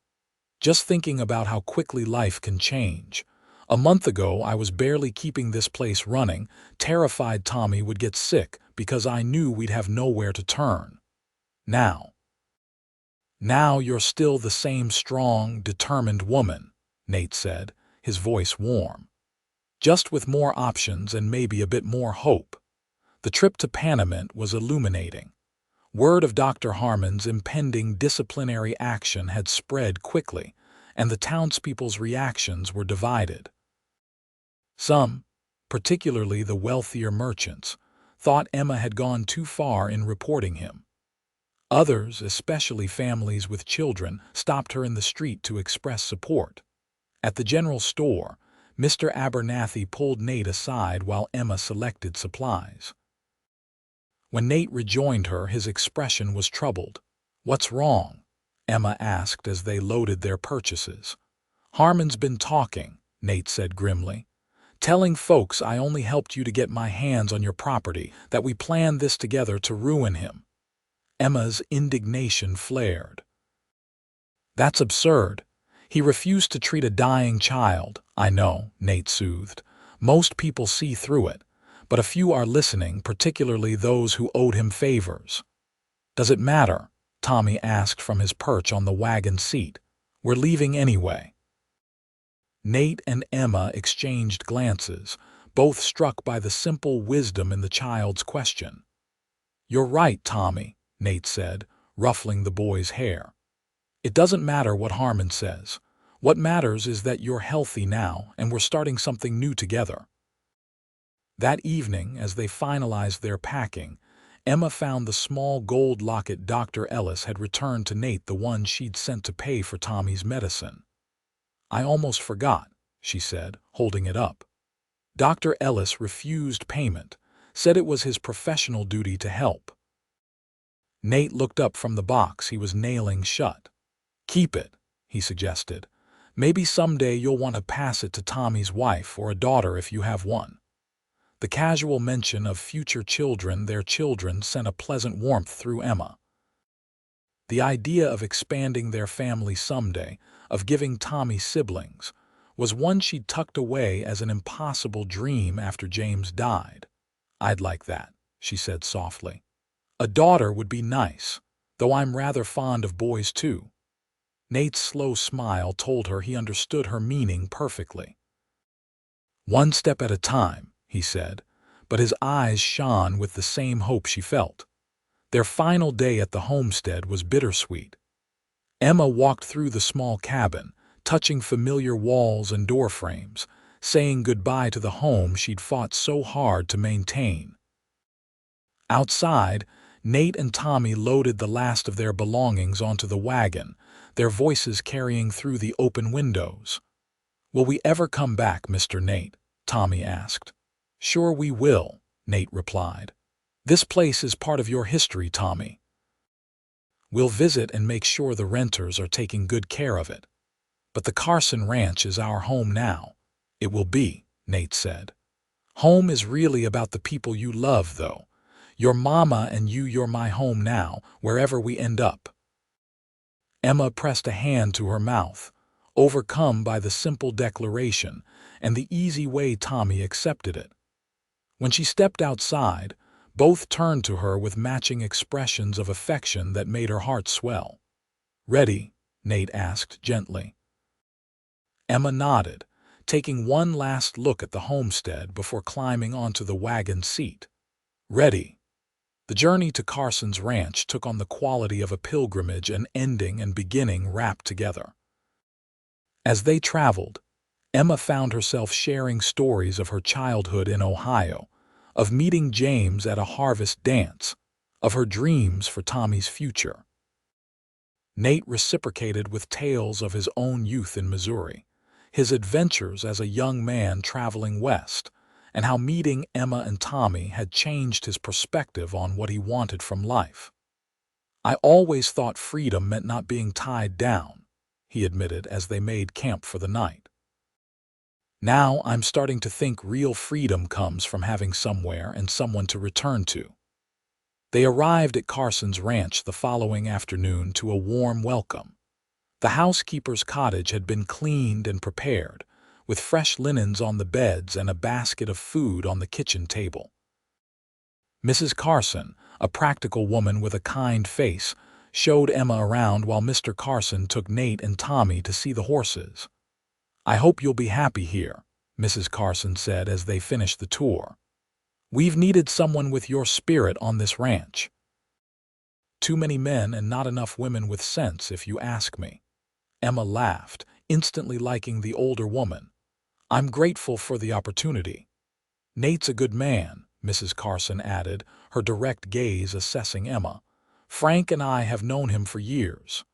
"Just thinking about how quickly life can change. A month ago, I was barely keeping this place running, terrified Tommy would get sick because I knew we'd have nowhere to turn. Now you're still the same strong, determined woman," Nate said, his voice warm. "Just with more options and maybe a bit more hope." The trip to Panamint was illuminating. Word of Dr. Harmon's impending disciplinary action had spread quickly, and the townspeople's reactions were divided. Some, particularly the wealthier merchants, thought Emma had gone too far in reporting him. Others, especially families with children, stopped her in the street to express support. At the general store, Mr. Abernathy pulled Nate aside while Emma selected supplies. When Nate rejoined her, his expression was troubled. "What's wrong?" Emma asked as they loaded their purchases. "Harmon's been talking," Nate said grimly. "Telling folks I only helped you to get my hands on your property, that we planned this together to ruin him." Emma's indignation flared. "That's absurd. He refused to treat a dying child." "I know," Nate soothed. "Most people see through it, but a few are listening, particularly those who owed him favors." "Does it matter?" Tommy asked from his perch on the wagon seat. "We're leaving anyway." Nate and Emma exchanged glances, both struck by the simple wisdom in the child's question. "You're right, Tommy," Nate said, ruffling the boy's hair. "It doesn't matter what Harmon says. What matters is that you're healthy now and we're starting something new together." That evening, as they finalized their packing, Emma found the small gold locket Dr. Ellis had returned to Nate, the one she'd sent to pay for Tommy's medicine. "I almost forgot," she said, holding it up. Dr. Ellis refused payment, said it was his professional duty to help. Nate looked up from the box he was nailing shut. "Keep it," he suggested. "Maybe someday you'll want to pass it to Tommy's wife or a daughter if you have one." The casual mention of future children, their children, sent a pleasant warmth through Emma. The idea of expanding their family someday, of giving Tommy siblings, was one she'd tucked away as an impossible dream after James died. "I'd like that," she said softly. "A daughter would be nice, though I'm rather fond of boys too." Nate's slow smile told her he understood her meaning perfectly. "One step at a time," he said, but his eyes shone with the same hope she felt. Their final day at the homestead was bittersweet. Emma walked through the small cabin, touching familiar walls and door frames, saying goodbye to the home she'd fought so hard to maintain. Outside, Nate and Tommy loaded the last of their belongings onto the wagon, their voices carrying through the open windows. "Will we ever come back, Mr. Nate?" Tommy asked. "Sure we will," Nate replied. "This place is part of your history, Tommy. We'll visit and make sure the renters are taking good care of it. But the Carson Ranch is our home now." "It will be," Nate said. "Home is really about the people you love, though. Your mama and you're my home now, wherever we end up." Emma pressed a hand to her mouth, overcome by the simple declaration and the easy way Tommy accepted it. When she stepped outside, both turned to her with matching expressions of affection that made her heart swell. "Ready?" Nate asked gently. Emma nodded, taking one last look at the homestead before climbing onto the wagon seat. "Ready." The journey to Carson's ranch took on the quality of a pilgrimage, an ending and beginning wrapped together. As they traveled, Emma found herself sharing stories of her childhood in Ohio, of meeting James at a harvest dance, of her dreams for Tommy's future. Nate reciprocated with tales of his own youth in Missouri, his adventures as a young man traveling west, and how meeting Emma and Tommy had changed his perspective on what he wanted from life. "I always thought freedom meant not being tied down," he admitted as they made camp for the night. "Now I'm starting to think real freedom comes from having somewhere and someone to return to." They arrived at Carson's ranch the following afternoon to a warm welcome. The housekeeper's cottage had been cleaned and prepared, with fresh linens on the beds and a basket of food on the kitchen table. Mrs. Carson, a practical woman with a kind face, showed Emma around while Mr. Carson took Nate and Tommy to see the horses. "I hope you'll be happy here," Mrs. Carson said as they finished the tour. "We've needed someone with your spirit on this ranch. Too many men and not enough women with sense, if you ask me." Emma laughed, instantly liking the older woman. "I'm grateful for the opportunity." "Nate's a good man," Mrs. Carson added, her direct gaze assessing Emma. "Frank and I have known him for years.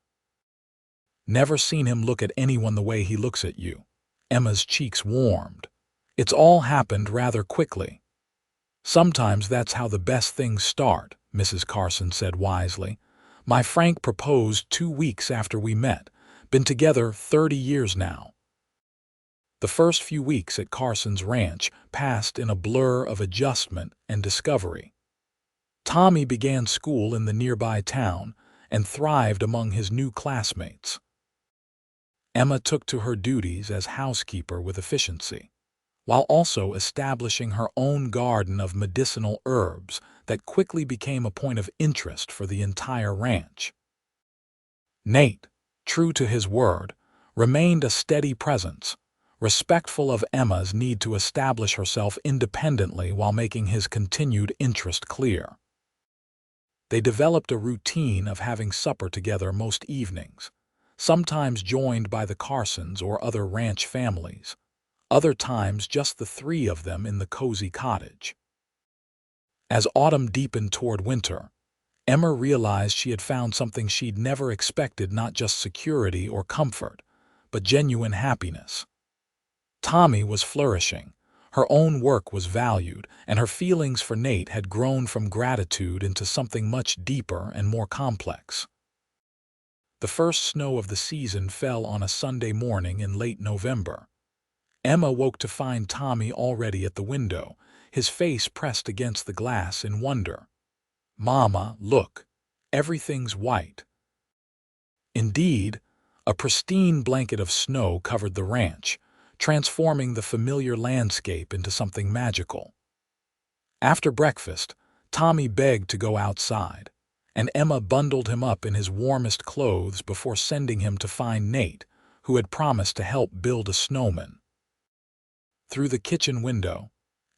Never seen him look at anyone the way he looks at you." Emma's cheeks warmed. "It's all happened rather quickly." "Sometimes that's how the best things start," Mrs. Carson said wisely. "My Frank proposed 2 weeks after we met. Been together 30 years now." The first few weeks at Carson's ranch passed in a blur of adjustment and discovery. Tommy began school in the nearby town and thrived among his new classmates. Emma took to her duties as housekeeper with efficiency, while also establishing her own garden of medicinal herbs that quickly became a point of interest for the entire ranch. Nate, true to his word, remained a steady presence, respectful of Emma's need to establish herself independently while making his continued interest clear. They developed a routine of having supper together most evenings, sometimes joined by the Carsons or other ranch families, other times just the three of them in the cozy cottage. As autumn deepened toward winter, Emma realized she had found something she'd never expected: not just security or comfort, but genuine happiness. Tommy was flourishing, her own work was valued, and her feelings for Nate had grown from gratitude into something much deeper and more complex. The first snow of the season fell on a Sunday morning in late November. Emma woke to find Tommy already at the window, his face pressed against the glass in wonder. "Mama, look, everything's white." Indeed, a pristine blanket of snow covered the ranch, transforming the familiar landscape into something magical. After breakfast, Tommy begged to go outside, and Emma bundled him up in his warmest clothes before sending him to find Nate, who had promised to help build a snowman. Through the kitchen window,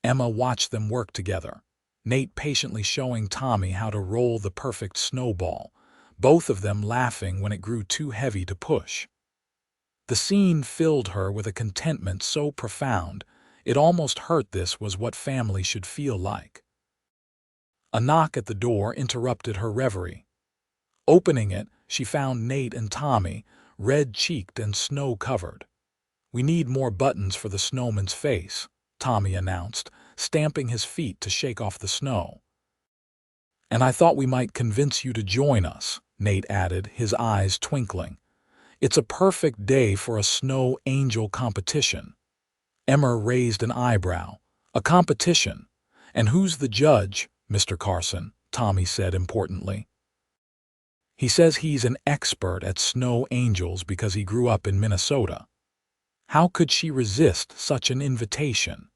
Emma watched them work together, Nate patiently showing Tommy how to roll the perfect snowball, both of them laughing when it grew too heavy to push. The scene filled her with a contentment so profound, it almost hurt. This was what family should feel like. A knock at the door interrupted her reverie. Opening it, she found Nate and Tommy, red-cheeked and snow-covered. "We need more buttons for the snowman's face," Tommy announced, stamping his feet to shake off the snow. "And I thought we might convince you to join us," Nate added, his eyes twinkling. "It's a perfect day for a snow angel competition." Emma raised an eyebrow. "A competition? And who's the judge, Mr. Carson?" Tommy said importantly. "He says he's an expert at snow angels because he grew up in Minnesota." How could she resist such an invitation?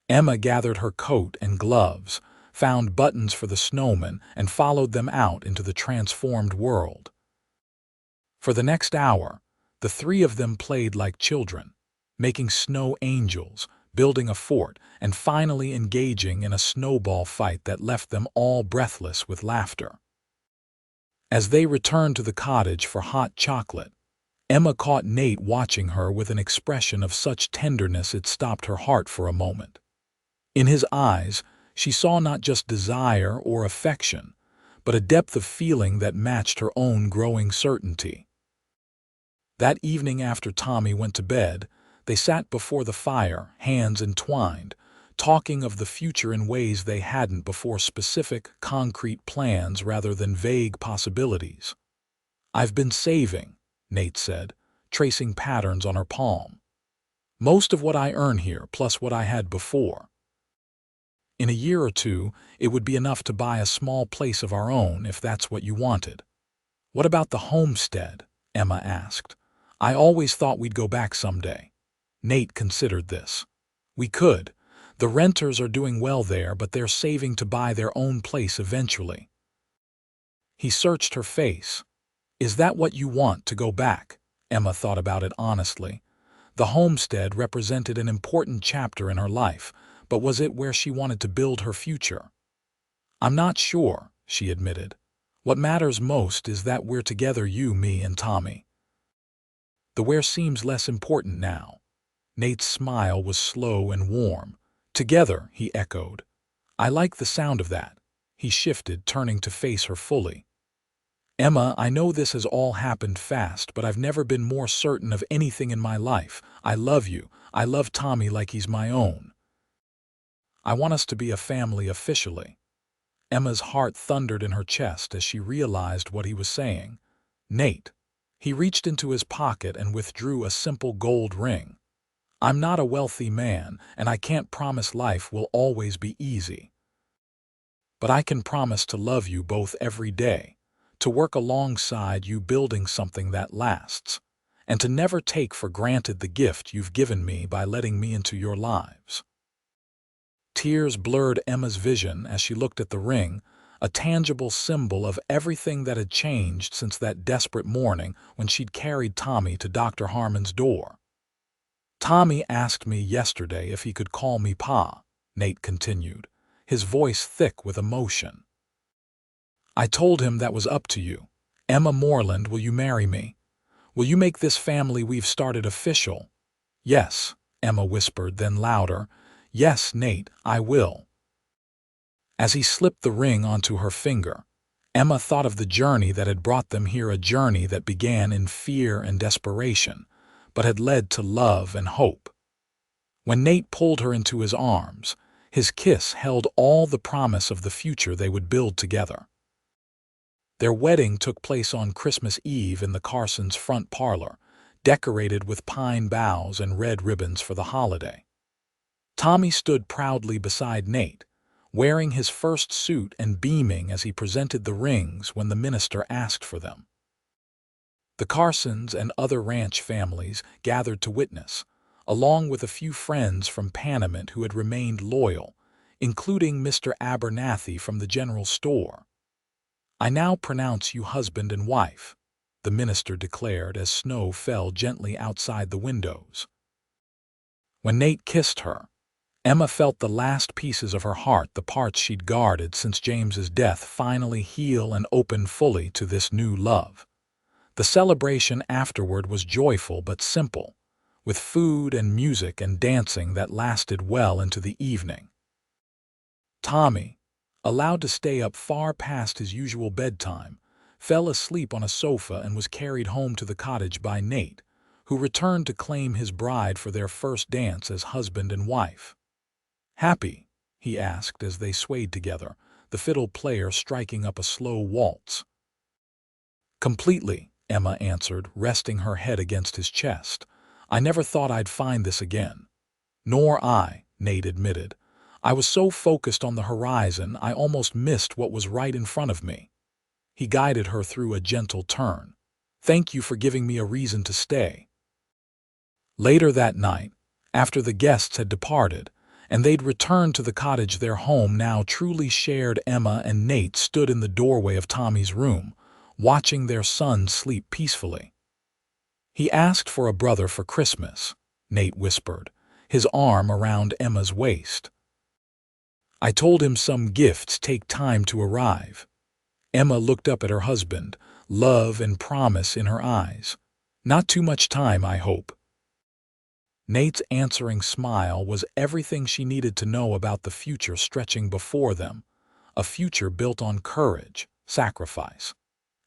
Emma gathered her coat and gloves, found buttons for the snowman, and followed them out into the transformed world. For the next hour, the three of them played like children, making snow angels, building a fort, and finally engaging in a snowball fight that left them all breathless with laughter. As they returned to the cottage for hot chocolate, Emma caught Nate watching her with an expression of such tenderness it stopped her heart for a moment. In his eyes, she saw not just desire or affection, but a depth of feeling that matched her own growing certainty. That evening after Tommy went to bed, they sat before the fire, hands entwined, talking of the future in ways they hadn't before, specific, concrete plans rather than vague possibilities. "I've been saving," Nate said, tracing patterns on her palm. "Most of what I earn here, plus what I had before. In a year or two, it would be enough to buy a small place of our own if that's what you wanted." "What about the homestead?" Emma asked. "I always thought we'd go back someday." Nate considered this. "We could. The renters are doing well there, but they're saving to buy their own place eventually." He searched her face. "Is that what you want, to go back?" Emma thought about it honestly. The homestead represented an important chapter in her life, but was it where she wanted to build her future? "I'm not sure," she admitted. "What matters most is that we're together, you, me, and Tommy." "The where seems less important now." Nate's smile was slow and warm. "Together," he echoed. "I like the sound of that." He shifted, turning to face her fully. "Emma, I know this has all happened fast, but I've never been more certain of anything in my life. I love you. I love Tommy like he's my own. I want us to be a family officially." Emma's heart thundered in her chest as she realized what he was saying. "Nate." He reached into his pocket and withdrew a simple gold ring. "I'm not a wealthy man, and I can't promise life will always be easy. But I can promise to love you both every day, to work alongside you building something that lasts, and to never take for granted the gift you've given me by letting me into your lives." Tears blurred Emma's vision as she looked at the ring, a tangible symbol of everything that had changed since that desperate morning when she'd carried Tommy to Dr. Harmon's door. "Tommy asked me yesterday if he could call me Pa," Nate continued, his voice thick with emotion. "I told him that was up to you. Emma Moreland, will you marry me? Will you make this family we've started official?" "Yes," Emma whispered, then louder, "Yes, Nate, I will." As he slipped the ring onto her finger, Emma thought of the journey that had brought them here, a journey that began in fear and desperation, but had led to love and hope. When Nate pulled her into his arms, his kiss held all the promise of the future they would build together. Their wedding took place on Christmas Eve in the Carsons' front parlor, decorated with pine boughs and red ribbons for the holiday. Tommy stood proudly beside Nate, wearing his first suit and beaming as he presented the rings when the minister asked for them. The Carsons and other ranch families gathered to witness, along with a few friends from Panamint who had remained loyal, including Mr. Abernathy from the general store. "I now pronounce you husband and wife," the minister declared as snow fell gently outside the windows. When Nate kissed her, Emma felt the last pieces of her heart, the parts she'd guarded since James's death, finally heal and open fully to this new love. The celebration afterward was joyful but simple, with food and music and dancing that lasted well into the evening. Tommy, allowed to stay up far past his usual bedtime, fell asleep on a sofa and was carried home to the cottage by Nate, who returned to claim his bride for their first dance as husband and wife. "Happy?" he asked as they swayed together, the fiddle player striking up a slow waltz. "Completely," Emma answered, resting her head against his chest. "I never thought I'd find this again." "Nor I," Nate admitted. "I was so focused on the horizon I almost missed what was right in front of me." He guided her through a gentle turn. "Thank you for giving me a reason to stay." Later that night, after the guests had departed, and they'd returned to the cottage, their home now truly shared, Emma and Nate stood in the doorway of Tommy's room, watching their son sleep peacefully. "He asked for a brother for Christmas," Nate whispered, his arm around Emma's waist. "I told him some gifts take time to arrive." Emma looked up at her husband, love and promise in her eyes. "Not too much time, I hope." Nate's answering smile was everything she needed to know about the future stretching before them, a future built on courage, sacrifice,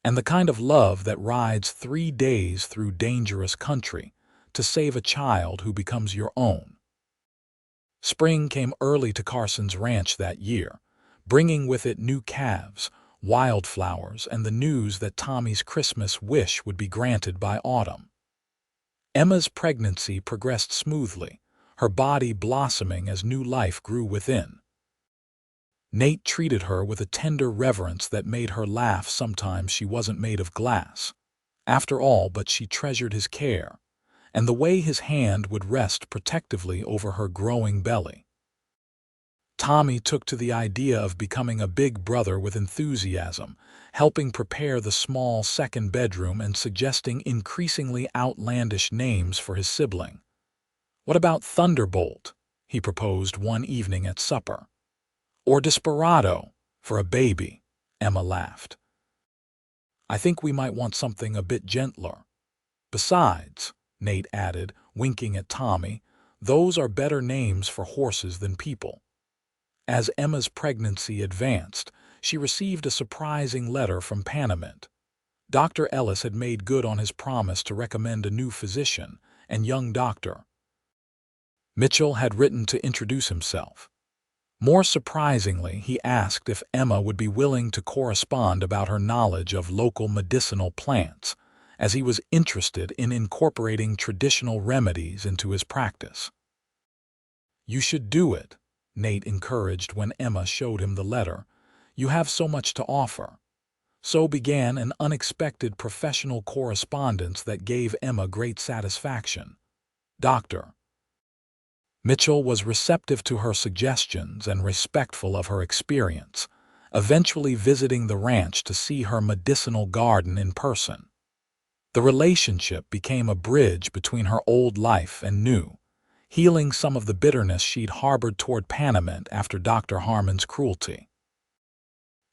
and the kind of love that rides 3 days through dangerous country to save a child who becomes your own. Spring came early to Carson's ranch that year, bringing with it new calves, wildflowers, and the news that Tommy's Christmas wish would be granted by autumn. Emma's pregnancy progressed smoothly, her body blossoming as new life grew within. Nate treated her with a tender reverence that made her laugh. Sometimes she wasn't made of glass, after all, but she treasured his care, and the way his hand would rest protectively over her growing belly. Tommy took to the idea of becoming a big brother with enthusiasm, helping prepare the small second bedroom and suggesting increasingly outlandish names for his sibling. "What about Thunderbolt?" he proposed one evening at supper. "Or Desperado, for a baby," Emma laughed. "I think we might want something a bit gentler. Besides," Nate added, winking at Tommy, "those are better names for horses than people." As Emma's pregnancy advanced, she received a surprising letter from Panamint. Dr. Ellis had made good on his promise to recommend a new physician, and young Dr. Mitchell had written to introduce himself. More surprisingly, he asked if Emma would be willing to correspond about her knowledge of local medicinal plants, as he was interested in incorporating traditional remedies into his practice. "You should do it," Nate encouraged when Emma showed him the letter. "You have so much to offer." So began an unexpected professional correspondence that gave Emma great satisfaction. Dr. Mitchell was receptive to her suggestions and respectful of her experience, eventually visiting the ranch to see her medicinal garden in person. The relationship became a bridge between her old life and new, healing some of the bitterness she'd harbored toward Panamint after Dr. Harmon's cruelty.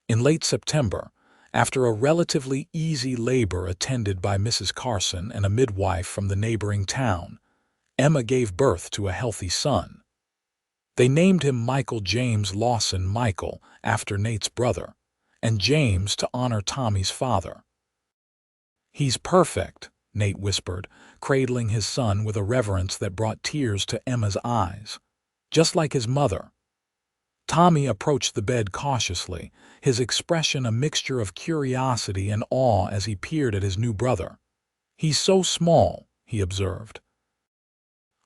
In late September, after a relatively easy labor attended by Mrs. Carson and a midwife from the neighboring town, Emma gave birth to a healthy son. They named him Michael James Lawson Michael, after Nate's brother, and James to honor Tommy's father. "He's perfect," Nate whispered, cradling his son with a reverence that brought tears to Emma's eyes. "Just like his mother." Tommy approached the bed cautiously, his expression a mixture of curiosity and awe as he peered at his new brother. "He's so small," he observed.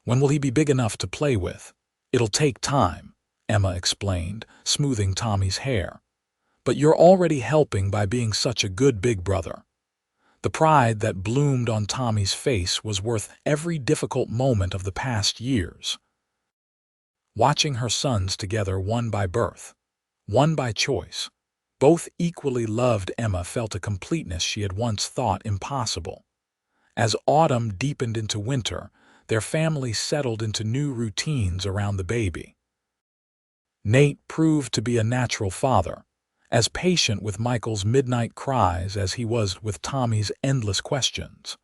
"When will he be big enough to play with?" "It'll take time," Emma explained, smoothing Tommy's hair. "But you're already helping by being such a good big brother." The pride that bloomed on Tommy's face was worth every difficult moment of the past years. Watching her sons together, one by birth, one by choice, both equally loved, Emma felt a completeness she had once thought impossible. As autumn deepened into winter, their family settled into new routines around the baby. Nate proved to be a natural father, as patient with Michael's midnight cries as he was with Tommy's endless questions.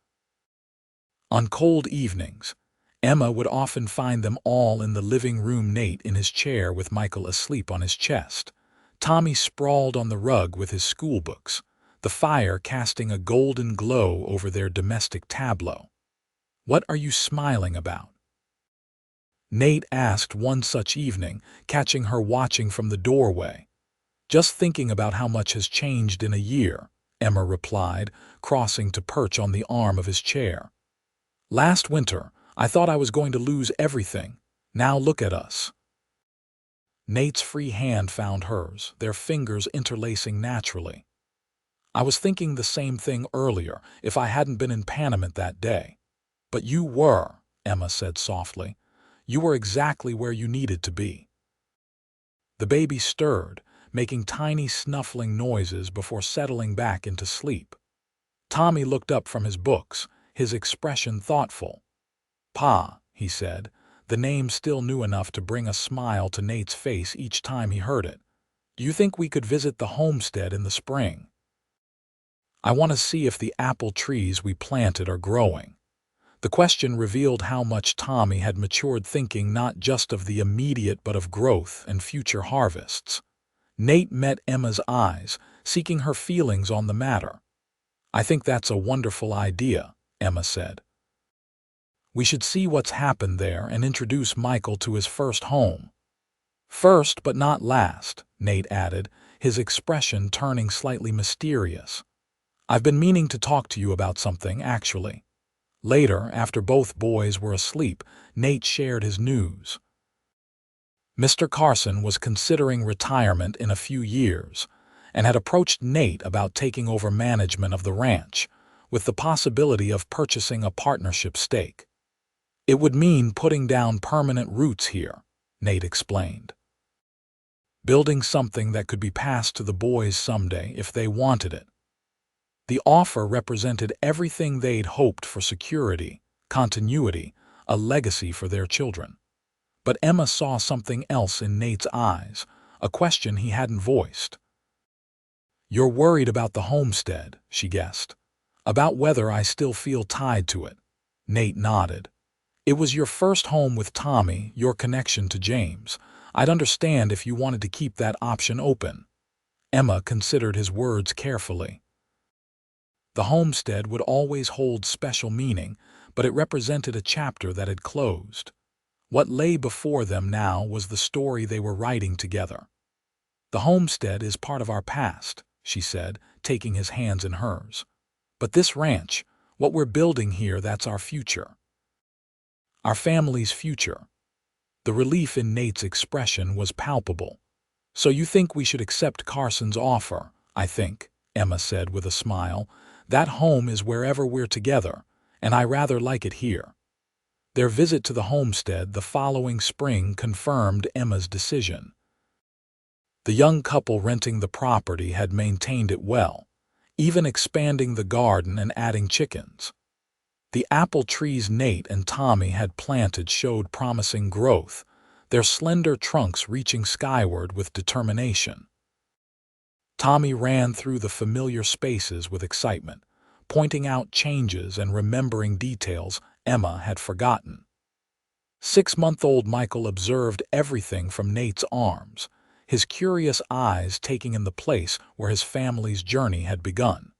On cold evenings, Emma would often find them all in the living room, Nate in his chair with Michael asleep on his chest, Tommy sprawled on the rug with his schoolbooks, the fire casting a golden glow over their domestic tableau. "What are you smiling about?" Nate asked one such evening, catching her watching from the doorway. "Just thinking about how much has changed in a year," Emma replied, crossing to perch on the arm of his chair. "Last winter, I thought I was going to lose everything. Now look at us." Nate's free hand found hers, their fingers interlacing naturally. "I was thinking the same thing earlier, if I hadn't been in Panamint that day." "But you were," Emma said softly. "You were exactly where you needed to be." The baby stirred, making tiny snuffling noises before settling back into sleep. Tommy looked up from his books, his expression thoughtful. "Pa," he said, the name still new enough to bring a smile to Nate's face each time he heard it. "Do you think we could visit the homestead in the spring? I want to see if the apple trees we planted are growing." The question revealed how much Tommy had matured, thinking not just of the immediate but of growth and future harvests. Nate met Emma's eyes, seeking her feelings on the matter. "I think that's a wonderful idea," Emma said. "We should see what's happened there and introduce Michael to his first home." "First but not last," Nate added, his expression turning slightly mysterious. "I've been meaning to talk to you about something, actually." Later, after both boys were asleep, Nate shared his news. Mr. Carson was considering retirement in a few years and had approached Nate about taking over management of the ranch, with the possibility of purchasing a partnership stake. "It would mean putting down permanent roots here," Nate explained. "Building something that could be passed to the boys someday if they wanted it." The offer represented everything they'd hoped for: security, continuity, a legacy for their children. But Emma saw something else in Nate's eyes, a question he hadn't voiced. "You're worried about the homestead," she guessed. "About whether I still feel tied to it." Nate nodded. "It was your first home with Tommy, your connection to James. I'd understand if you wanted to keep that option open." Emma considered his words carefully. The homestead would always hold special meaning, but it represented a chapter that had closed. What lay before them now was the story they were writing together. "The homestead is part of our past," she said, taking his hands in hers. "But this ranch, what we're building here, that's our future. Our family's future." The relief in Nate's expression was palpable. "So you think we should accept Carson's offer?" "I think," Emma said with a smile, "that home is wherever we're together, and I rather like it here." Their visit to the homestead the following spring confirmed Emma's decision. The young couple renting the property had maintained it well, even expanding the garden and adding chickens. The apple trees Nate and Tommy had planted showed promising growth, their slender trunks reaching skyward with determination. Tommy ran through the familiar spaces with excitement, pointing out changes and remembering details Emma had forgotten. 6-month-old Michael observed everything from Nate's arms, his curious eyes taking in the place where his family's journey had begun.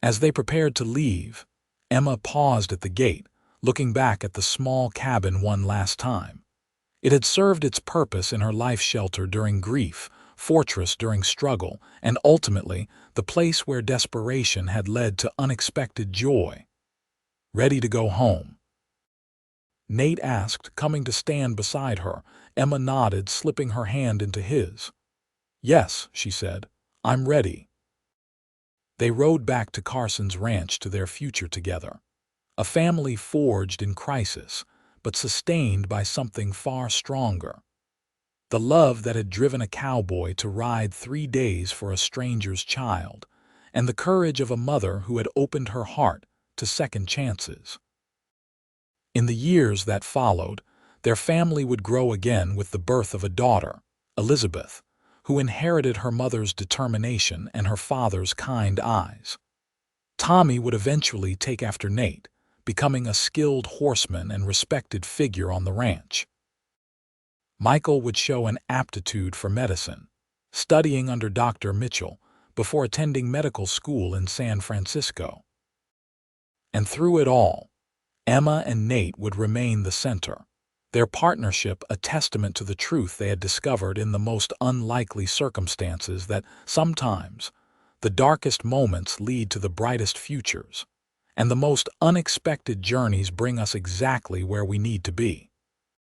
As they prepared to leave, Emma paused at the gate, looking back at the small cabin one last time. It had served its purpose in her life: shelter during grief, fortress during struggle, and ultimately the place where desperation had led to unexpected joy. "Ready to go home?" Nate asked, coming to stand beside her. Emma nodded, slipping her hand into his. "Yes," she said, "I'm ready." They rode back to Carson's ranch, to their future together. A family forged in crisis, but sustained by something far stronger. The love that had driven a cowboy to ride 3 days for a stranger's child, and the courage of a mother who had opened her heart to second chances. In the years that followed, Their family would grow again with the birth of a daughter, Elizabeth, who inherited her mother's determination and her father's kind eyes. Tommy would eventually take after Nate, becoming a skilled horseman and respected figure on the ranch. Michael would show an aptitude for medicine, studying under Dr. Mitchell before attending medical school in San Francisco. And through it all, Emma and Nate would remain the center, their partnership a testament to the truth they had discovered in the most unlikely circumstances that sometimes the darkest moments lead to the brightest futures, and the most unexpected journeys bring us exactly where we need to be.